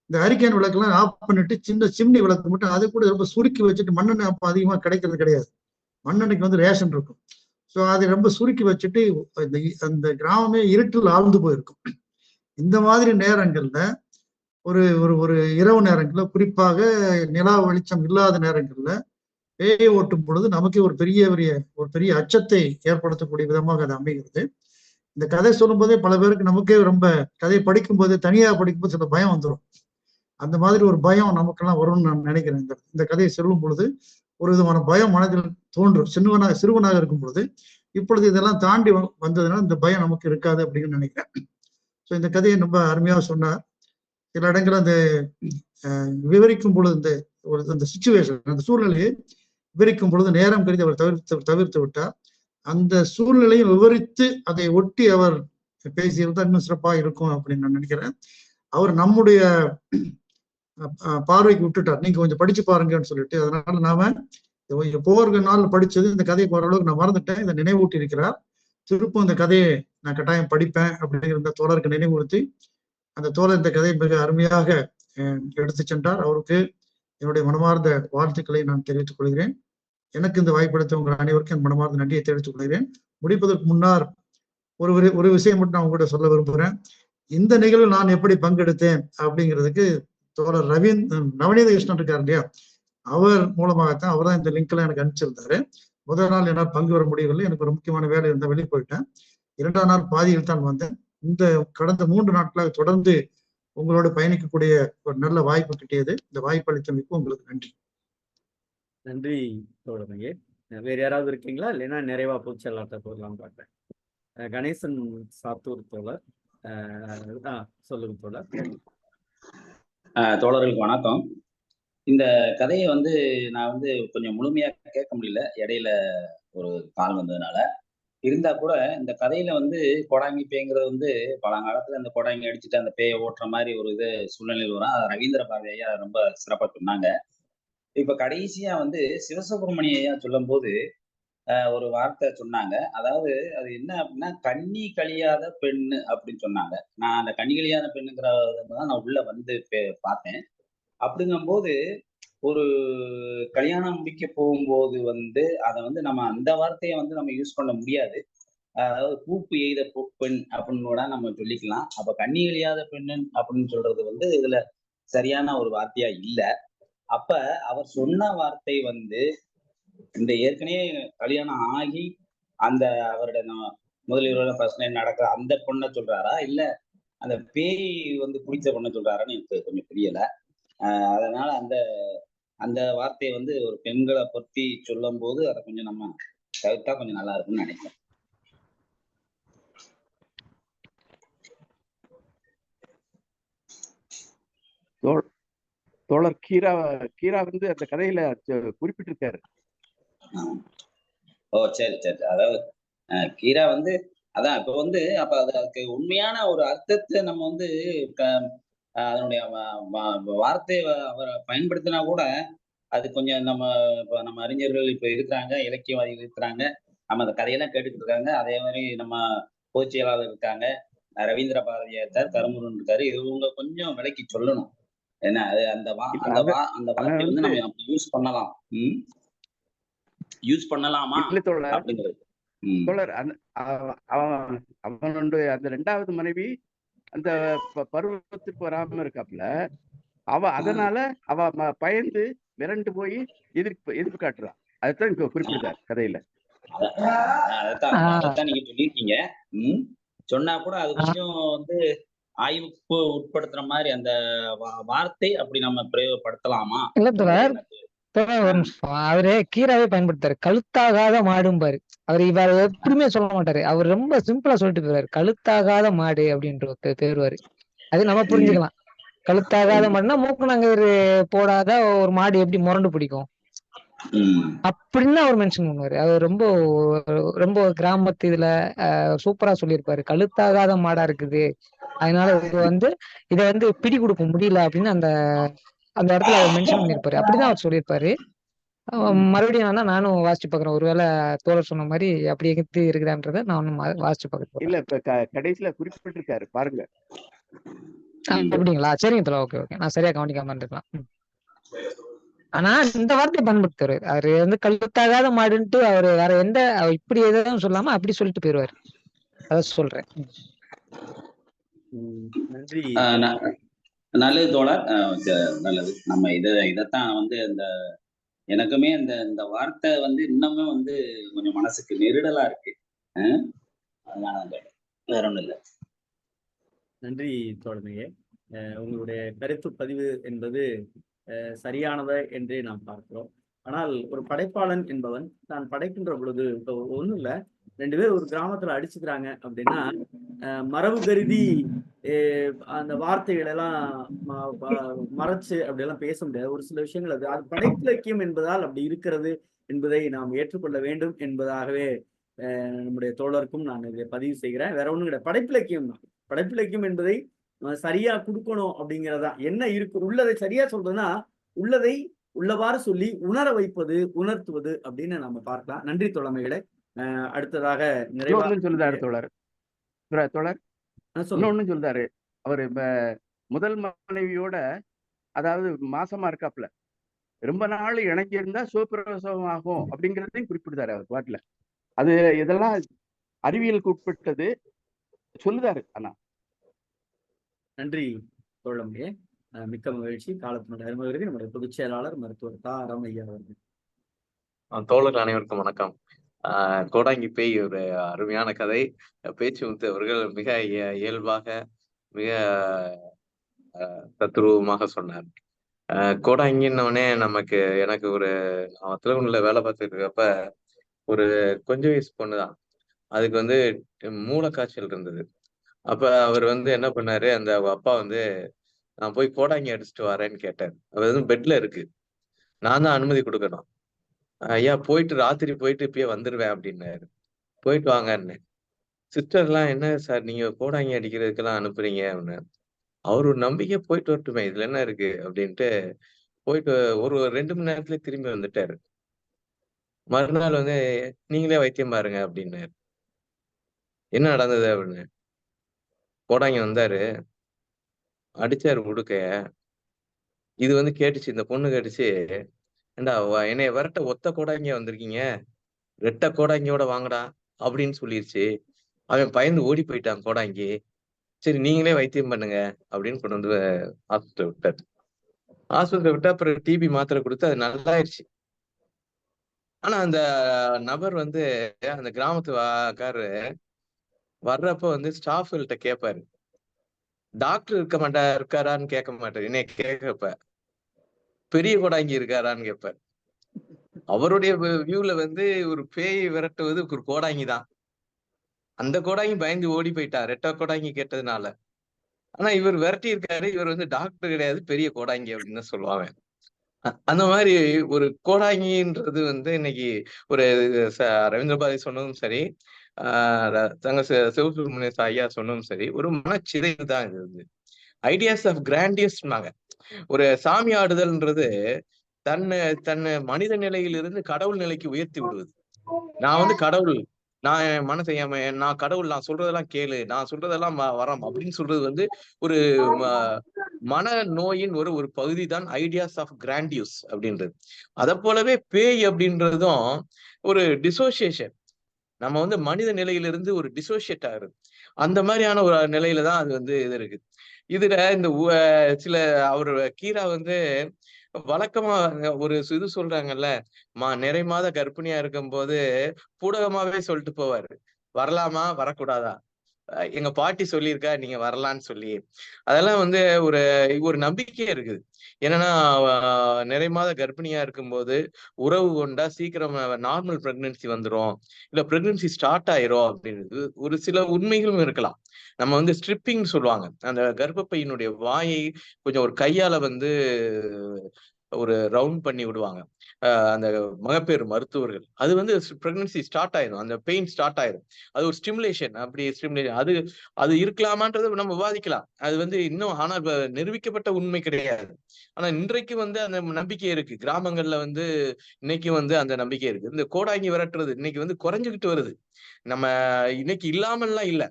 இந்த அரிக்கன் விளக்கெல்லாம் ஆஃப் பண்ணிட்டு சின்ன சிம்னி விளக்கு மட்டும் அதை கூட ரொம்ப சுருக்கி வச்சுட்டு, மண்ணெண்ணெய் அப்போ அதிகமா கிடைக்கிறது கிடையாது. மண்ணெண்ணெய்க்கு ரேஷன் இருக்கும். ஸோ அதை ரொம்ப சுருக்கி வச்சுட்டு அந்த கிராமமே இருட்டில் ஆழ்ந்து போயிருக்கும். இந்த மாதிரி நேரங்கள்ல ஒரு ஒரு ஒரு இரவு நேரங்கள்ல, குறிப்பாக நிலா வெளிச்சம் இல்லாத நேரங்கள்ல பேயை ஓட்டும் பொழுது நமக்கே ஒரு பெரிய அச்சத்தை ஏற்படுத்தக்கூடிய விதமாக அது அமைகிறது. இந்த கதை சொல்லும் போதே பல பேருக்கு நமக்கே ரொம்ப கதையை படிக்கும் போதே தனியாக படிக்கும்போது சில பயம் வந்துடும். அந்த மாதிரி ஒரு பயம் நமக்கெல்லாம் வரும்னு நான் நினைக்கிறேன். இந்த கதையை சொல்லும் பொழுது ஒரு விதமான பயம் மனதில் தோன்றும். சிறுவனாக இருக்கும் பொழுது. இப்பொழுது இதெல்லாம் தாண்டி வந்ததுனால இந்த பயம் நமக்கு இருக்காது அப்படின்னு நினைக்கிறேன். ஸோ இந்த கதையை ரொம்ப அருமையாக சொன்னார். சில இடங்கள் அந்த விவரிக்கும் பொழுது அந்த சிச்சுவேஷன், அந்த சூழ்நிலையை விவரிக்கும் பொழுது நேரம் கருதி அவர் தவிர்த்து விட்டார். அந்த சூழ்நிலையை விவரித்து அதை ஒட்டி அவர் பேசியிருந்தா இன்னும் சிறப்பாக இருக்கும் அப்படின்னு நான் நினைக்கிறேன். அவர் நம்முடைய பார்வைக்கு விட்டுட்டார். நீங்க கொஞ்சம் படிச்சு பாருங்கன்னு சொல்லிட்டு. அதனால நாம போர்க நாள் படிச்சது இந்த கதையை ஓரளவுக்கு நான் மறந்துட்டேன். இதை நினைவூட்டி இருக்கிறார். திருப்பும் இந்த கதையை நான் கட்டாயம் படிப்பேன் அப்படிங்கிற தோழருக்கு நினைவுறுத்தி, அந்த தோழர் இந்த கதையை மிக அருமையாக எடுத்து சென்றார். அவருக்கு என்னுடைய மனமார்ந்த வாழ்த்துக்களை நான் தெரிவித்துக் கொள்கிறேன். எனக்கு இந்த வாய்ப்பளித்த உங்கள் அனைவருக்கும் என் மனமார்ந்த நன்றியை தெரிவித்துக் கொள்கிறேன். முடிப்பதற்கு முன்னால் ஒரு விஷயம் மட்டும் நான் உங்கள்கிட்ட சொல்ல விரும்புகிறேன். இந்த நிகழ்வில் நான் எப்படி பங்கெடுத்தேன் அப்படிங்கிறதுக்கு தோழர் நவநீத கிருஷ்ணன் இருக்காரு இல்லையா, அவர் மூலமாகத்தான், அவர் தான் இந்த லிங்க் எல்லாம் எனக்கு அனுப்பிச்சிருந்தாரு. முதல் நாள் என்னால் பங்கு வர முடியவில்லை. எனக்கு ஒரு முக்கியமான வேலை இருந்தால் வெளியே போயிட்டேன். 2ஆம் நாள் பாதியில் தான் வந்தேன். இந்த கடந்த 3 நாட்களாக தொடர்ந்து உங்களோட பயணிக்கக்கூடிய ஒரு நல்ல வாய்ப்பு கிட்டியது. இந்த வாய்ப்பு அளித்தமைக்கு உங்களுக்கு நன்றி. நன்றி தோழமையே. வேற யாராவது இருக்கீங்களா? இல்லைன்னா நிறைவா பொதுச்செயலாளர்கிட்ட போகலாம் பார்ப்பேன். கணேசன் சாத்தூர் தோழர், சொல்லுங்க தோழர். தோழர்களுக்கு வணக்கம். இந்த கதையை நான் கொஞ்சம் முழுமையா கேட்க முடியல, இடையில ஒரு கால் வந்ததுனால. இருந்தா கூட இந்த கதையில கோடாங்கி பேய்ங்கிறது பழங்காலத்துல அந்த கோடாங்கி அடிச்சுட்டு அந்த பேயை ஓட்டுற மாதிரி ஒரு சூழ்நிலையில் வரும். அதை ரவீந்திர பாரதி ஐயா ரொம்ப சிறப்பா சொன்னாங்க. இப்ப கடைசியா சிவசுப்பிரமணிய ஐயா சொல்லும் போது ஒரு வார்த்தை சொன்னாங்க. அதாவது அது என்ன அப்படின்னா, கண்ணி கழியாத பெண்ணு அப்படின்னு சொன்னாங்க. நான் அந்த கண்ணி கழியாத பெண்ணுங்கிறதான் நான் உள்ள பார்த்தேன். அப்படிங்கும்போது ஒரு கல்யாணம் முடிக்க போகும்போது அதை நம்ம அந்த வார்த்தையை நம்ம யூஸ் பண்ண முடியாது. அதாவது பூப்பு எய்த பெண் அப்படின்னு கூட நம்ம சொல்லிக்கலாம். அப்ப கண்ணி கழியாத பெண்ணு அப்படின்னு சொல்றது இதுல சரியான ஒரு வார்த்தையா இல்லை. அப்ப அவர் சொன்ன வார்த்தை இந்த ஏற்கனவே கல்யாணம் ஆகி அந்த அவருடைய முதலில் ஃபர்ஸ்ட் நைட் நடக்கிற அந்த பொண்ணை சொல்றாரா, இல்ல அந்த பேய் குடிச்ச பொண்ணை சொல்றாரான்னு எனக்கு கொஞ்சம் புரியல. அதனால அந்த வார்த்தையை ஒரு பெண்களை பற்றி சொல்லும் போது அதை கொஞ்சம் நம்ம தவிர்த்தா கொஞ்சம் நல்லா இருக்கும்னு நினைக்கிறேன். தோழர் கீரா அந்த கதையில குறிப்பிட்டிருக்காரு. ஓ சரி சரி. அதாவது கீரா அதான் இப்ப அப்ப அதுக்கு உண்மையான ஒரு அர்த்தத்தை நம்ம அதனுடைய வார்த்தையை அவர் பயன்படுத்தினா கூட அது கொஞ்சம் இப்போ நம்ம அறிஞர்கள் இப்போ இருக்கிறாங்க, இலக்கியவாதிகள் இருக்கிறாங்க, நம்ம அந்த கதையெல்லாம் கேட்டுக்கிட்டு இருக்காங்க. அதே மாதிரி நம்ம பொதுச் செயலாளர் இருக்காங்க, ரவீந்திர பாரதியார், கருமுருகன் இருக்காரு. இவங்க கொஞ்சம் விலைக்கு சொல்லணும். ஏன்னா அது அந்த வார்த்தை வந்து நம்ம அப்படி யூஸ் பண்ணலாம். யூஸ் பண்ணலாமா அப்படிங்கிறது. தோழர், அவனுடைய அந்த 2வது மனைவி அந்த பருவத்துக்கு வராம இருக்காப்புல, அதனால பயந்து மிரண்டு போய் எதிர்ப்பு காட்டுறான். அதுதான் இங்க குறிப்பிட்டார் கதையில. அதான் நீங்க சொல்லியிருக்கீங்க. சொன்னா கூட அது கொஞ்சம் வந்து ஆய்வுக்கு உட்படுத்துற மாதிரி அந்த வார்த்தை அப்படி நம்ம பிரயோகப்படுத்தலாமா? அவரு கீராவே பயன்படுத்தாரு. கழுத்தாகாத மாடும்பாரு. இவர் எப்படியுமே சொல்ல மாட்டாரு. அவர் ரொம்ப சிம்பிளா சொல்லிட்டு போறாரு. கழுத்தாகாத மாடு அப்படின்ற பேருவாரு. அது நம்ம புரிஞ்சுக்கலாம். கழுத்தாகாத மாடுனா மூக்குநாங்கயிறு போடாத ஒரு மாடு எப்படி முரண்டு பிடிக்கும் அப்படின்னு அவர் மென்ஷன் பண்ணுவாரு. அவர் ரொம்ப ரொம்ப கிராமத்து இதுல சூப்பரா சொல்லியிருப்பாரு. கழுத்தாகாத மாடா இருக்குது, அதனால இதை வந்து பிடி கொடுக்க முடியல அப்படின்னு அந்த இடத்துல அவர் மென்ஷன் பண்ணியிருப்பாரு. அப்படிதான் அவர் சொல்லியிருப்பாரு. மறுபடியும் நானும் வாசிச்சு பாக்குறேன். ஒருவேளை தோழர் சொன்ன மாதிரி அப்படி எங்க இருக்குதான்றத நான் வாசிச்சு பாக்குறேன். இல்ல, இப்ப கடைசியில குறிப்பிட்டிருக்காரு பாருங்க. அப்படிங்களா? சரிங்க தோழர். ஓகே ஓகே, நான் சரியா கவனிக்காம இருக்கலாம். ஆனா இந்த வார்த்தையை பயன்படுத்துவாரு. அவரு வந்து கழுத்தாகாத மாடுன்ட்டு அவரு வேற எந்த இப்படி எதுவும் சொல்லாம அப்படி சொல்லிட்டு போயிருவாரு. அதான் சொல்றேன். நன்றி. நல்லது தோழர், நல்லது. நம்ம இதைத்தான் வந்து எனக்குமே இந்த வார்த்தை வந்து இன்னுமே வந்து கொஞ்சம் மனசுக்கு நெருடலா இருக்கு. அதனால வேற ஒண்ணும் இல்லை. நன்றி தோழமையே. உங்களுடைய கருத்து பதிவு என்பது சரியானதை என்றே நாம் பார்க்கிறோம். ஆனால் ஒரு படைப்பாளன் என்பவன் தான் படைக்கின்ற பொழுது இப்போ ஒண்ணும் இல்லை, 2 பேர் ஒரு கிராமத்துல அடிச்சுக்கிறாங்க அப்படின்னா மரபு கருதி அந்த வார்த்தைகள் எல்லாம் மறைச்சு அப்படியெல்லாம் பேச முடியாது. ஒரு சில விஷயங்கள் அது படைப்பிலக்கியம் என்பதால் அப்படி இருக்கிறது என்பதை நாம் ஏற்றுக்கொள்ள வேண்டும் என்பதாகவே நம்முடைய தோழருக்கும் நான் இதை பதிவு செய்கிறேன். வேற ஒண்ணும் கிடையாது. படைப்பிலக்கியம் தான். படைப்பிலக்கியம் என்பதை சரியா கொடுக்கணும் அப்படிங்கிறதா. என்ன இருக்கு உள்ளதை சரியா சொல்றதுன்னா உள்ளதை உள்ளவாறு சொல்லி உணர வைப்பது, உணர்த்துவது அப்படின்னு நம்ம பார்க்கலாம். நன்றி தோழமைகளை. அடுத்ததாக சொல்லுதாரு தோழர். இன்னொன்னு சொல்றாரு. அவரு முதல் மனைவியோட, அதாவது மாசமா இருக்காப்புல, ரொம்ப நாள் இணங்கி இருந்தா சுகப்பிரசவம் ஆகும் அப்படிங்கிறதையும் குறிப்பிடுறாரு அவர் பாட்டுல. அது இதெல்லாம் அறிவியலுக்கு உட்பட்டது சொல்லுதாரு. ஆனா நன்றி தோழமையே, மிக்க மகிழ்ச்சி. காலத்தினுடைய அருமகிருதி நம்முடைய பொதுச் செயலாளர் மருத்துவர் தா. ராமையா அவர்கள். தோழர்கள் அனைவருக்கும் வணக்கம். கோடாங்கி பேய் ஒரு அருமையான கதை. பேச்சு முத்து அவர்கள் மிக இயல்பாக மிக தத்துரூபமாக சொன்னார். கோடாங்கின்னவனே எனக்கு நான் திருவண்ணூர்ல வேலை பார்த்துட்டு இருக்கப்ப ஒரு கொஞ்சம் வயசு பொண்ணுதான். அதுக்கு வந்து மூளைக்காய்ச்சல் இருந்தது. அப்ப அவர் என்ன பண்ணாரு, அந்த அப்பா நான் போய் கோடாங்கி அடிச்சுட்டு வரேன்னு கேட்டார். அவர் பெட்ல இருக்கு. நான் தான் அனுமதி கொடுக்கணும். ஐயா ராத்திரி போயிட்டு இப்பயே வந்துருவேன் அப்படின்னாரு. போயிட்டு வாங்கன்னு. சிஸ்டர் எல்லாம், என்ன சார் நீங்க கோடாங்கி அடிக்கிறதுக்கெல்லாம் அனுப்புறீங்க அப்படின்னு. அவர் ஒரு நம்பிக்கை, போயிட்டு வரட்டுமே, இதுல என்ன இருக்கு அப்படின்ட்டு போயிட்டு ஒரு 2 மணி நேரத்துல திரும்பி வந்துட்டாரு. மறுநாள் நீங்களே வைத்தியம் பாருங்க அப்படின்னாரு. என்ன நடந்தது அப்படின்னு. கோடாங்கி வந்தாரு, அடிச்சாரு உடுக்கைய. இது கேட்டுச்சு, இந்த பொண்ணு கேட்டுச்சு, ஏண்டா என்னைய விரட்ட ஒத்த கோடாங்கியா வந்திருக்கீங்க, 2 கோடாங்கியோட வாங்கடா அப்படின்னு சொல்லிருச்சு. அவன் பயந்து ஓடி போயிட்டான் கோடாங்கி. சரி நீங்களே வைத்தியம் பண்ணுங்க அப்படின்னு கொண்டு வந்து ஹாஸ்பிட்டல் விட்டாரு. ஹாஸ்பிட்டல் விட்டா அப்புறம் டிபி மாத்திரை கொடுத்து அது நல்லாயிருச்சு. ஆனா அந்த நபர் அந்த கிராமத்துக்காரரு வர்றப்ப ஸ்டாஃப்கள்கிட்ட கேட்பாரு, டாக்டர் இருக்காரான்னு கேட்க மாட்டாரு. என்னைய கேட்கறப்ப பெரிய கோடாங்கி இருக்காரான்னு கேட்பாரு. அவருடைய வியூல ஒரு பேய் விரட்டுவது ஒரு கோடாங்கி தான். அந்த கோடாங்கி பயந்து ஓடி போயிட்டா 2 கோடாங்கி கேட்டதுனால. ஆனா இவர் விரட்டி இருக்காரு. இவர் டாக்டர் கிடையாது, பெரிய கோடாங்கி அப்படின்னு சொல்லுவாங்க. அந்த மாதிரி ஒரு கோடாங்கின்றது இன்னைக்கு ஒரு ரவீந்திர பாரதி சொன்னதும் சரி, தங்க சிவசுப்ரமணிய ஐயா சொன்னதும் சரி, ஒரு மனச்சிதைவு தான் இது. ஐடியாஸ் ஆஃப் கிராண்டியஸ்னாங்க. ஒரு சாமி ஆடுதல்ன்றது தன்னை மனித நிலையிலிருந்து கடவுள் நிலைக்கு உயர்த்தி விடுவது. நான் வந்து கடவுள், நான் என் மனசை நான் கடவுள், நான் சொல்றதெல்லாம் கேளு, நான் சொல்றதெல்லாம் வரம் அப்படின்னு சொல்றது வந்து ஒரு மன நோயின் ஒரு பகுதி தான் ஐடியாஸ் ஆஃப் கிராண்டியூஸ் அப்படின்றது. அதை போலவே பேய் அப்படின்றதும் ஒரு டிசோசியேஷன். நம்ம வந்து மனித நிலையிலிருந்து ஒரு டிசோசியேட் ஆகுறது. அந்த மாதிரியான ஒரு நிலையில தான் அது வந்து இது இருக்கு. இதுல இந்த சில அவர் கீரா வந்து வழக்கமா ஒரு இது சொல்றாங்கல்ல, நிறை மாத கர்ப்பிணியா இருக்கும்போது பூடகமாவே சொல்லிட்டு போவாரு, வரலாமா வரக்கூடாதா, எங்க பாட்டி சொல்லியிருக்கா நீங்க வரலான்னு சொல்லி. அதெல்லாம் வந்து ஒரு ஒரு நம்பிக்கை இருக்குது. என்னன்னா நிறை மாத கர்ப்பிணியா இருக்கும்போது உறவு கொண்டா சீக்கிரம் நார்மல் பிரெக்னன்சி வந்துரும், இல்ல பிரெக்னன்சி ஸ்டார்ட் ஆயிரும் அப்படின்றது ஒரு சில உண்மைகளும் இருக்கலாம். நம்ம வந்து ஸ்ட்ரிப்பிங் சொல்லுவாங்க, அந்த கர்ப்பப்பையினுடைய வாயை கொஞ்சம் ஒரு கையால வந்து ஒரு ரவுண்ட் பண்ணி விடுவாங்க அந்த மகப்பேறு மருத்துவர்கள். அது வந்து பிரெக்னன்சி ஸ்டார்ட் ஆயிரும், அந்த பெயின் ஸ்டார்ட் ஆயிரும். அது ஒரு ஸ்டிமுலேஷன். அப்படி ஸ்டிமுலேஷன் அது அது இருக்கலாமான்றது நம்ம விவாதிக்கலாம். அது வந்து இன்னும் ஆனா நிரூபிக்கப்பட்ட உண்மை கிடையாது. ஆனா இன்றைக்கு வந்து அந்த நம்பிக்கை இருக்கு. கிராமங்கள்ல வந்து இன்னைக்கு வந்து அந்த நம்பிக்கை இருக்கு. இந்த கோடாங்கி விரட்டுறது இன்னைக்கு வந்து குறைஞ்சுக்கிட்டு வருது. நம்ம இன்னைக்கு இல்லாமல்லாம் இல்ல,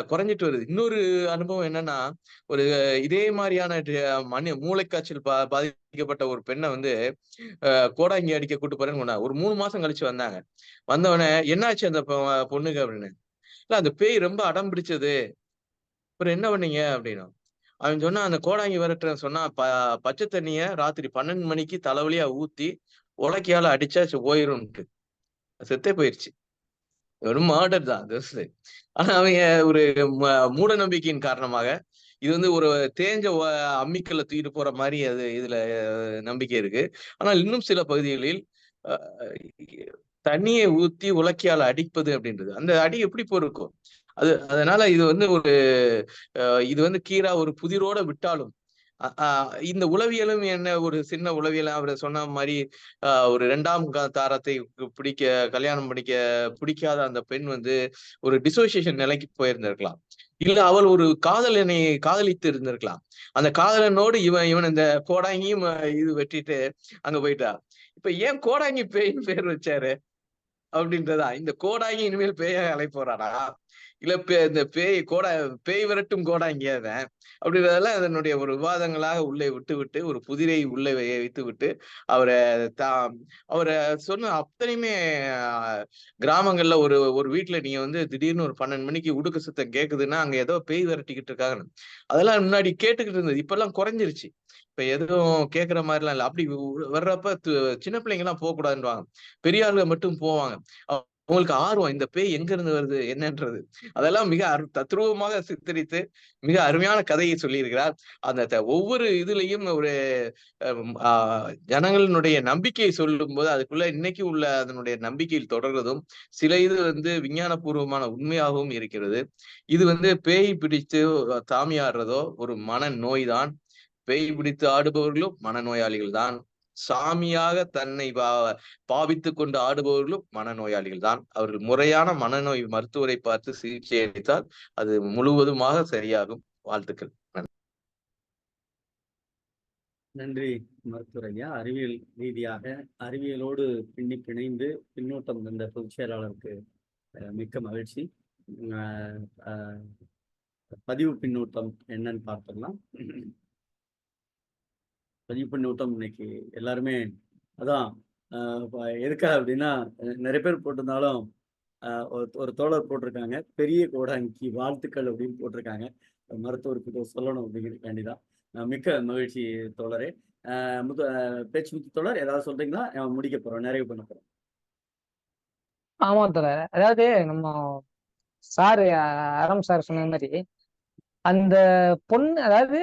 குறைஞ்சிட்டு வருது. இன்னொரு அனுபவம் என்னன்னா, ஒரு இதே மாதிரியான மூளைக்காய்ச்சல் பாதிக்கப்பட்ட ஒரு பெண்ணை வந்து கோடாங்கி அடிக்க கூட்டு போறேன்னு சொன்னாங்க. ஒரு 3 மாசம் கழிச்சு வந்தாங்க. வந்தவொடனே என்னாச்சு அந்த பொண்ணுக்கு அப்படின்னு. இல்ல அந்த பேய் ரொம்ப அடம் பிடிச்சது, அப்புறம் என்ன பண்ணீங்க அப்படின்னு. அவன் சொன்னா, அந்த கோடாங்கி விரட்டுறேன்னு சொன்னா பச்சை தண்ணிய ராத்திரி 12 மணிக்கு தலைவலியா ஊத்தி உலக்கையால அடிச்சா போயிரும்ட்டு செத்தே போயிருச்சு. வெறும் மர்டர் தான். ஆனா அவங்க ஒரு மூட நம்பிக்கையின் காரணமாக இது வந்து ஒரு தேஞ்ச அம்மிக்கல்ல தூக்கிட்டு போற மாதிரி அது இதுல நம்பிக்கை இருக்கு. ஆனால் இன்னும் சில பகுதிகளில் தண்ணியை ஊத்தி உலக்கையால அடிப்பது அப்படின்றது, அந்த அடி எப்படி பொறுக்கும் அது. அதனால இது வந்து இது வந்து கீரா ஒரு புதிரோட விட்டாலும் இந்த உளவியலும் என்ன ஒரு சின்ன உளவியல் அவர் சொன்ன மாதிரி ஒரு 2ஆம் தாரத்தை கல்யாணம் பிடிக்காத அந்த பெண் வந்து ஒரு டிசோசியேஷன் நிலைக்கு போயிருந்திருக்கலாம். இல்ல அவள் ஒரு காதலனை காதலித்து இருந்திருக்கலாம். அந்த காதலனோடு இவன் இந்த கோடாங்கியும் இது வெட்டிட்டு அங்க போயிட்டா. இப்ப ஏன் கோடாங்கி பேய்னு பேர் வச்சாரு அப்படின்றதா? இந்த கோடாங்கி இனிமேல் பேய அலை போறானா, இல்ல இந்த பேய் விரட்டும் கோடாங்கியாதான் அப்படின்றதெல்லாம் அதனுடைய ஒரு விவாதங்களாக உள்ளே விட்டு ஒரு புதிரை உள்ளே வைத்து விட்டு அவரை சொன்ன அத்தனையுமே கிராமங்கள்ல ஒரு வீட்டுல நீங்க வந்து திடீர்னு ஒரு 12 மணிக்கு உடுக்கு சத்தம் கேக்குதுன்னா அங்க ஏதோ பேய் விரட்டிக்கிட்டு இருக்காங்க. அதெல்லாம் முன்னாடி கேட்டுக்கிட்டு இருந்தது, இப்ப எல்லாம் குறைஞ்சிருச்சு. இப்ப எதுவும் கேட்கிற மாதிரிலாம் இல்ல. அப்படி வர்றப்ப சின்ன பிள்ளைங்க எல்லாம் போக கூடாதுன்னுவாங்க, பெரிய ஆளுங்க மட்டும் போவாங்க. உங்களுக்கு ஆர்வம் இந்த பேய் எங்க இருந்து வருது என்னன்றது, அதெல்லாம் மிக தத்ரூபமாக சித்தரித்து மிக அருமையான கதையை சொல்லியிருக்கிறார். அந்த ஒவ்வொரு இதுலயும் ஒரு ஜனங்களினுடைய நம்பிக்கையை சொல்லும் போது அதுக்குள்ள இன்னைக்கு உள்ள அதனுடைய நம்பிக்கையில் தொடர்றதும் சில இது வந்து விஞ்ஞானபூர்வமான உண்மையாகவும் இருக்கிறது. இது வந்து பேய் பிடித்து சாமியாடுறதோ ஒரு மன நோய் தான். பேய் பிடித்து ஆடுபவர்களும் மனநோயாளிகள் தான். சாமியாக தன்னை பாவித்துக் கொண்டு ஆடுபவர்களும் மனநோயாளிகள் தான். அவர்கள் முறையான மனநோய் மருத்துவரை பார்த்து சிகிச்சை அளித்தால் அது முழுவதுமாக சரியாகும். வாழ்த்துக்கள். நன்றி மருத்துவர் ஐயா. அறிவியல் ரீதியாக அறிவியலோடு பிணைந்து பின்னூட்டம் தந்த பொதுச் செயலாளருக்கு மிக்க மகிழ்ச்சி. பதிவு பின்னூட்டம் என்னன்னு பார்த்துடலாம். பதிவு பின்னூட்டம் இன்னைக்கு எல்லாருமே அதான் எதுக்கா அப்படின்னா, நிறைய பேர் போட்டிருந்தாலும் ஒரு தோழர் போட்டிருக்காங்க, பெரிய கோடாங்கி வாழ்த்துக்கள் அப்படின்னு போட்டிருக்காங்க. மருத்துவருக்கு சொல்லணும் அப்படிங்கிறதுக்காண்டிதான். மிக்க மகிழ்ச்சி தோழரே. பேச்சு முத்து தோழர் ஏதாவது சொல்றீங்களா? முடிக்க போறோம், நிறைவு பண்ண போறோம். ஆமா தோழர், அதாவது நம்ம சார் அறம் சார் சொன்ன மாதிரி அந்த பொண்ணு, அதாவது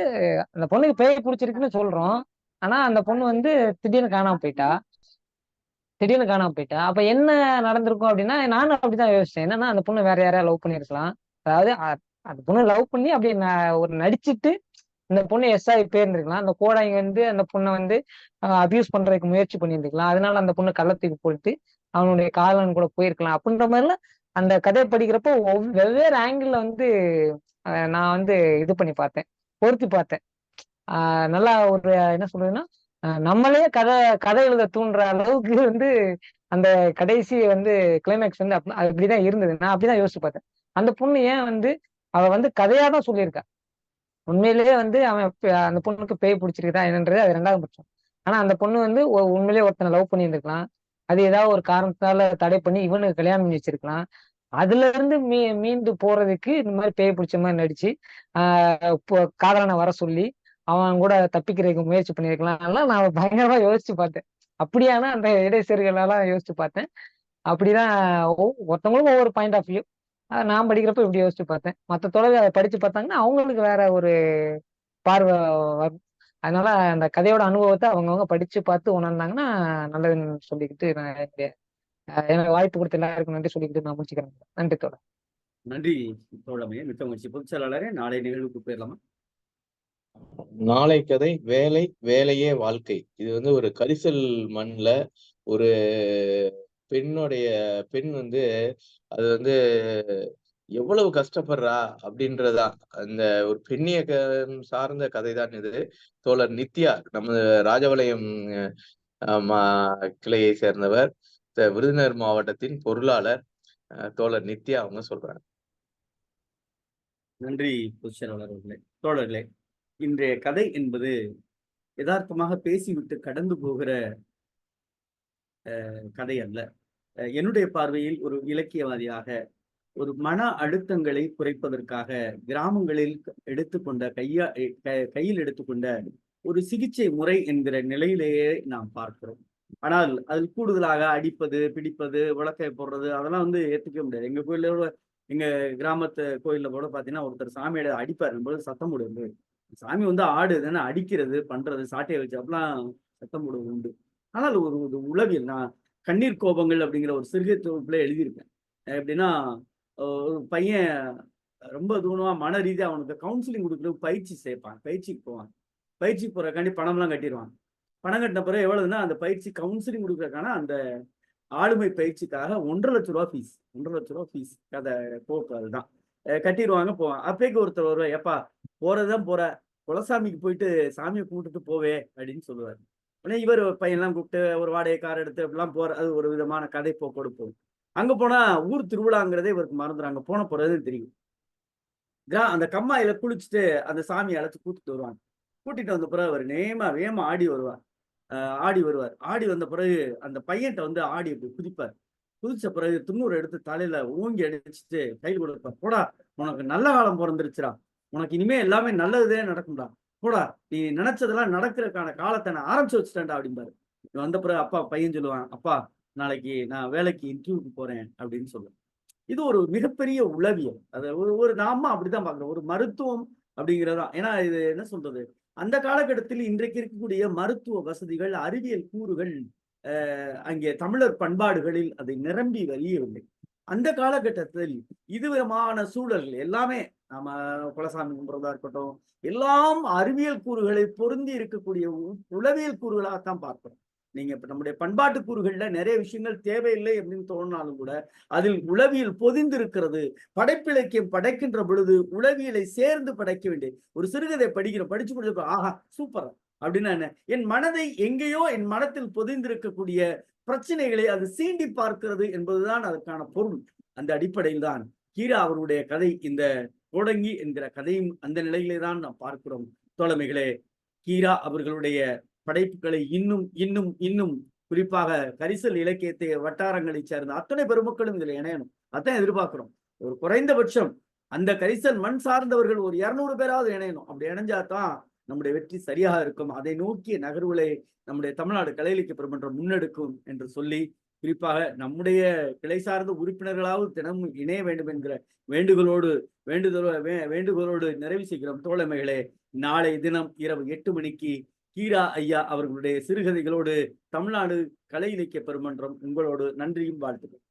அந்த பொண்ணுக்கு பேய் பிடிச்சிருக்குன்னு சொல்றோம். ஆனா அந்த பொண்ணு வந்து திடீர்னு காணாம போயிட்டா. அப்ப என்ன நடந்திருக்கும் அப்படின்னா, நானும் அப்படிதான் யோசிச்சேன். என்னன்னா அந்த பொண்ணு வேற யாரையா லவ் பண்ணிருக்கலாம். அதாவது அந்த பொண்ணு லவ் பண்ணி அப்படி ஒரு நடிச்சுட்டு இந்த பொண்ணு எஸ் ஆகி போயிருந்துருக்கலாம். அந்த கோடாங்கி வந்து அந்த பொண்ணை வந்து அபியூஸ் பண்றதுக்கு முயற்சி பண்ணியிருந்துக்கலாம். அதனால அந்த பொண்ணு கள்ளத்துக்கு போயிட்டு அவனுடைய காதலன் கூட போயிருக்கலாம். அப்படின்ற மாதிரிலாம் அந்த கதையை படிக்கிறப்போ வெவ்வேறு ஆங்கிள் வந்து நான் வந்து இது பண்ணி பார்த்தேன். பொருத்தி பார்த்தேன். நல்லா ஒரு என்ன சொல்றதுன்னா, நம்மளே கதை எழுத தூண்டுற அளவுக்கு வந்து அந்த கடைசி வந்து கிளைமேக்ஸ் வந்து அப்படிதான் இருந்தது. நான் அப்படிதான் யோசிச்சு பார்த்தேன். அந்த பொண்ணு ஏன் வந்து அவ வந்து கதையா தான் சொல்லியிருக்கா. உண்மையிலேயே வந்து அந்த பொண்ணுக்கு பேய் பிடிச்சிருக்குதா என்னன்றது அது 2வது பட்சம். ஆனா அந்த பொண்ணு வந்து உண்மையிலேயே ஒருத்தனை லவ் பண்ணியிருந்திருக்கலாம். அது ஏதாவது ஒரு காரணத்தால தடை பண்ணி இவனுக்கு கல்யாணம் பண்ணி வச்சிருக்கலாம். அதுல இருந்து மீண்டு போறதுக்கு இந்த மாதிரி பேய் பிடிச்ச மாதிரி நடிச்சு காதலனை வர சொல்லி அவன் கூட தப்பிக்கிறதுக்கு முயற்சி பண்ணியிருக்கலாம். அதெல்லாம் நான் பயங்கரமா யோசிச்சு பார்த்தேன். அப்படியான அந்த இடைச்செருகளெல்லாம் யோசிச்சு பார்த்தேன். அப்படிதான் ஒருத்தவங்களுக்கும் ஒவ்வொரு பாயிண்ட் ஆஃப் வியூ. நான் படிக்கிறப்ப இப்படி யோசிச்சு பார்த்தேன். மற்ற தோழர்கள் அதை படிச்சு பார்த்தாங்கன்னா அவங்களுக்கு வேற ஒரு பார்வை வரும். அதனால அந்த கதையோட அனுபவத்தை அவங்கவுங்க படிச்சு பார்த்து உணர்ந்தாங்கன்னா நல்லதுன்னு சொல்லிக்கிட்டு நான் எனக்கு வாய்ப்பு கொடுத்த எல்லாருக்கும் நன்றி சொல்லிக்கிட்டு நான் முடிச்சுக்கிறேன். நன்றி தோழர். நன்றி தோழமையே, மிக்க மகிழ்ச்சி. பொதுச் செயலாளரே, நாளை நிகழ்வுக்கு போயிடலாமா? நாளை கதை வேலை வேலையே வாழ்க்கை. இது வந்து ஒரு கரிசல் மண்ல ஒரு பெண் வந்து அது வந்து எவ்வளவு கஷ்டப்படுறா அப்படின்றதா அந்த ஒரு பெண்ணியக்கம் சார்ந்த கதை தான் இது. தோழர் நித்யா நமது ராஜபாளையம் கிளையை சேர்ந்தவர், விருதுநகர் மாவட்டத்தின் பொருளாளர் தோழர் நித்யா அவங்க சொல்றாங்க. நன்றி பொதுச் செயலாளர் அவர்களே. தோழர்களே, இன்றைய கதை என்பது யதார்த்தமாக பேசிவிட்டு கடந்து போகிற கதை அல்ல. என்னுடைய பார்வையில் ஒரு இலக்கியவாதியாக ஒரு மன அழுத்தங்களை குறைப்பதற்காக கிராமங்களில் கையில் எடுத்துக்கொண்ட ஒரு சிகிச்சை முறை என்கிற நிலையிலேயே நாம் பார்க்கிறோம். ஆனால் அதில் கூடுதலாக அடிப்பது, பிடிப்பது, விளக்கை போடுறது அதெல்லாம் வந்து ஏற்றுக்க முடியாது. எங்க கோயிலோட எங்க கிராமத்து கோயில்ல கூட பாத்தீங்கன்னா ஒருத்தர் சாமியோட அடிப்பார் போது சத்தம் போடுவது. சாமி வந்து ஆடுதுன்னு அடிக்கிறது பண்றது சாட்டையை வச்சு அப்படிலாம் சத்தம் போடுவது உண்டு. ஆனால் ஒரு உளவியல், நான் கண்ணீர் கோபங்கள் அப்படிங்கிற ஒரு சிறுகை தொகுப்புல எழுதியிருக்கேன். எப்படின்னா ஒரு பையன் ரொம்ப தூரமா மன ரீதியாக அவனுக்கு கவுன்சிலிங் கொடுக்குறது பயிற்சி சேர்ப்பான், பயிற்சிக்கு போவான். பயிற்சி போறதுக்காண்டி பணம்லாம் கட்டிடுவான். பணம் கட்டின பிறகு எவ்வளவுன்னா அந்த பயிற்சி கவுன்சிலிங் கொடுக்கறதுக்கான அந்த ஆளுமை பயிற்சிக்காக 1,50,000 ரூபா ஃபீஸ், 1,50,000 ரூபா ஃபீஸ் கதை போக்கு. அதுதான் கட்டிடுவாங்க, போவான். அப்பேக்கு ஒருத்தர் வருவா, எப்பா போறதுதான் போற, குலசாமிக்கு போயிட்டு சாமியை கும்பிட்டுட்டு போவே அப்படின்னு சொல்லுவார். உடனே இவர் பையன்லாம் கூப்பிட்டு ஒரு வாடகை கார் எடுத்து அப்படிலாம் போற, அது ஒரு விதமான கதை போக்கோடு போகும். அங்க போனா ஊர் திருவிழாங்கிறதே இவருக்கு மறந்துறாங்க, போன போறதுன்னு தெரியும். அந்த கம்மாயில குளிச்சுட்டு அந்த சாமியை அழைச்சு கூட்டிட்டு வருவாங்க. கூட்டிட்டு வந்த பிறகு அவர் வேமா ஆடி வருவார். ஆடி வந்த பிறகு அந்த பையன்கிட்ட வந்து ஆடி அப்படி குதிப்பார். குதிச்ச பிறகு துண்ணூறு எடுத்து தலையில ஓங்கி அடிச்சுட்டு கையில் கொடுப்பார். போடா, உனக்கு நல்ல காலம் பிறந்துருச்சுடா, உனக்கு இனிமே எல்லாமே நல்லதுதே நடக்கும்டா, போடா, நீ நினைச்சதெல்லாம் நடக்கிறதுக்கான காலத்தை நான் ஆரம்பிச்சு வச்சுட்டேன்டா அப்படிம்பாரு. வந்த பிறகு அப்பா பையன் சொல்லுவான், அப்பா நாளைக்கு நான் வேலைக்கு இன்டர்வியூக்கு போறேன் அப்படின்னு சொல்லுவேன். இது ஒரு மிகப்பெரிய உளவியல். அது ஒரு நாம அப்படித்தான் பாக்குறோம், ஒரு மருத்துவம் அப்படிங்கிறதான். ஏன்னா இது என்ன சொல்றது, அந்த காலகட்டத்தில் இன்றைக்கு இருக்கக்கூடிய மருத்துவ வசதிகள், அறிவியல் கூறுகள் அங்கே தமிழர் பண்பாடுகளில் அதை நிரம்பி வழியவில்லை. அந்த காலகட்டத்தில் இது விதமான சூழல்கள் எல்லாமே, நம்ம குலசாமி கும்பிட்றதா இருக்கட்டும், எல்லாம் அறிவியல் கூறுகளை பொருந்தி இருக்கக்கூடிய உளவியல் கூறுகளாகத்தான் பார்க்கிறோம். நீங்க இப்ப நம்முடைய பண்பாட்டு கூறுகள்ல நிறைய விஷயங்கள் தேவையில்லை அப்படின்னு தோணினாலும் கூட அதில் உளவியல் பொதிந்திருக்கிறது. படைப்பிலக்கியம் படைக்கின்ற பொழுது உளவியலை சேர்ந்து படைக்க வேண்டிய ஒரு சிறுகதை படிச்சு கொடுத்து ஆஹா சூப்பர் அப்படின்னா என்ன, என் மனதை எங்கேயோ என் மனத்தில் பொதிந்திருக்கக்கூடிய பிரச்சனைகளை அது சீண்டி பார்க்கிறது என்பதுதான் அதற்கான பொருள். அந்த அடிப்படையில் தான் கீரா அவருடைய கதை, இந்த கோடங்கி என்கிற கதையும் அந்த நிலையிலே தான் நாம் பார்க்கிறோம். தோழமைகளே, கீரா அவர்களுடைய படைப்புகளை இன்னும் இன்னும் இன்னும் குறிப்பாக கரிசல் இலக்கியத்தை வட்டாரங்களை சேர்ந்த அத்தனை பெருமக்களும் இதுல இணையணும், அதான் எதிர்பார்க்கிறோம். ஒரு குறைந்தபட்சம் அந்த கரிசல் மண் சார்ந்தவர்கள் ஒரு 200 பேராவது இணையணும். அப்படி இணைஞ்சாதான் நம்முடைய வெற்றி சரியாக இருக்கும். அதை நோக்கிய நகர்வுகளை நம்முடைய தமிழ்நாடு கலை இலக்கிய பெருமன்றம் முன்னெடுக்கும் என்று சொல்லி, குறிப்பாக நம்முடைய கிளை சார்ந்த உறுப்பினர்களாவது தினமும் இணைய வேண்டும் என்கிற வேண்டுகோளோடு நிறைவு செய்கிறோம். தோழமைகளே, நாளை தினம் இரவு 8 மணிக்கு கீரா ஐயா அவர்களுடைய சிறுகதைகளோடு தமிழ்நாடு கலை இலக்கிய பெருமன்றம் உங்களோடு நன்றியும் வாழ்த்துக்கள்.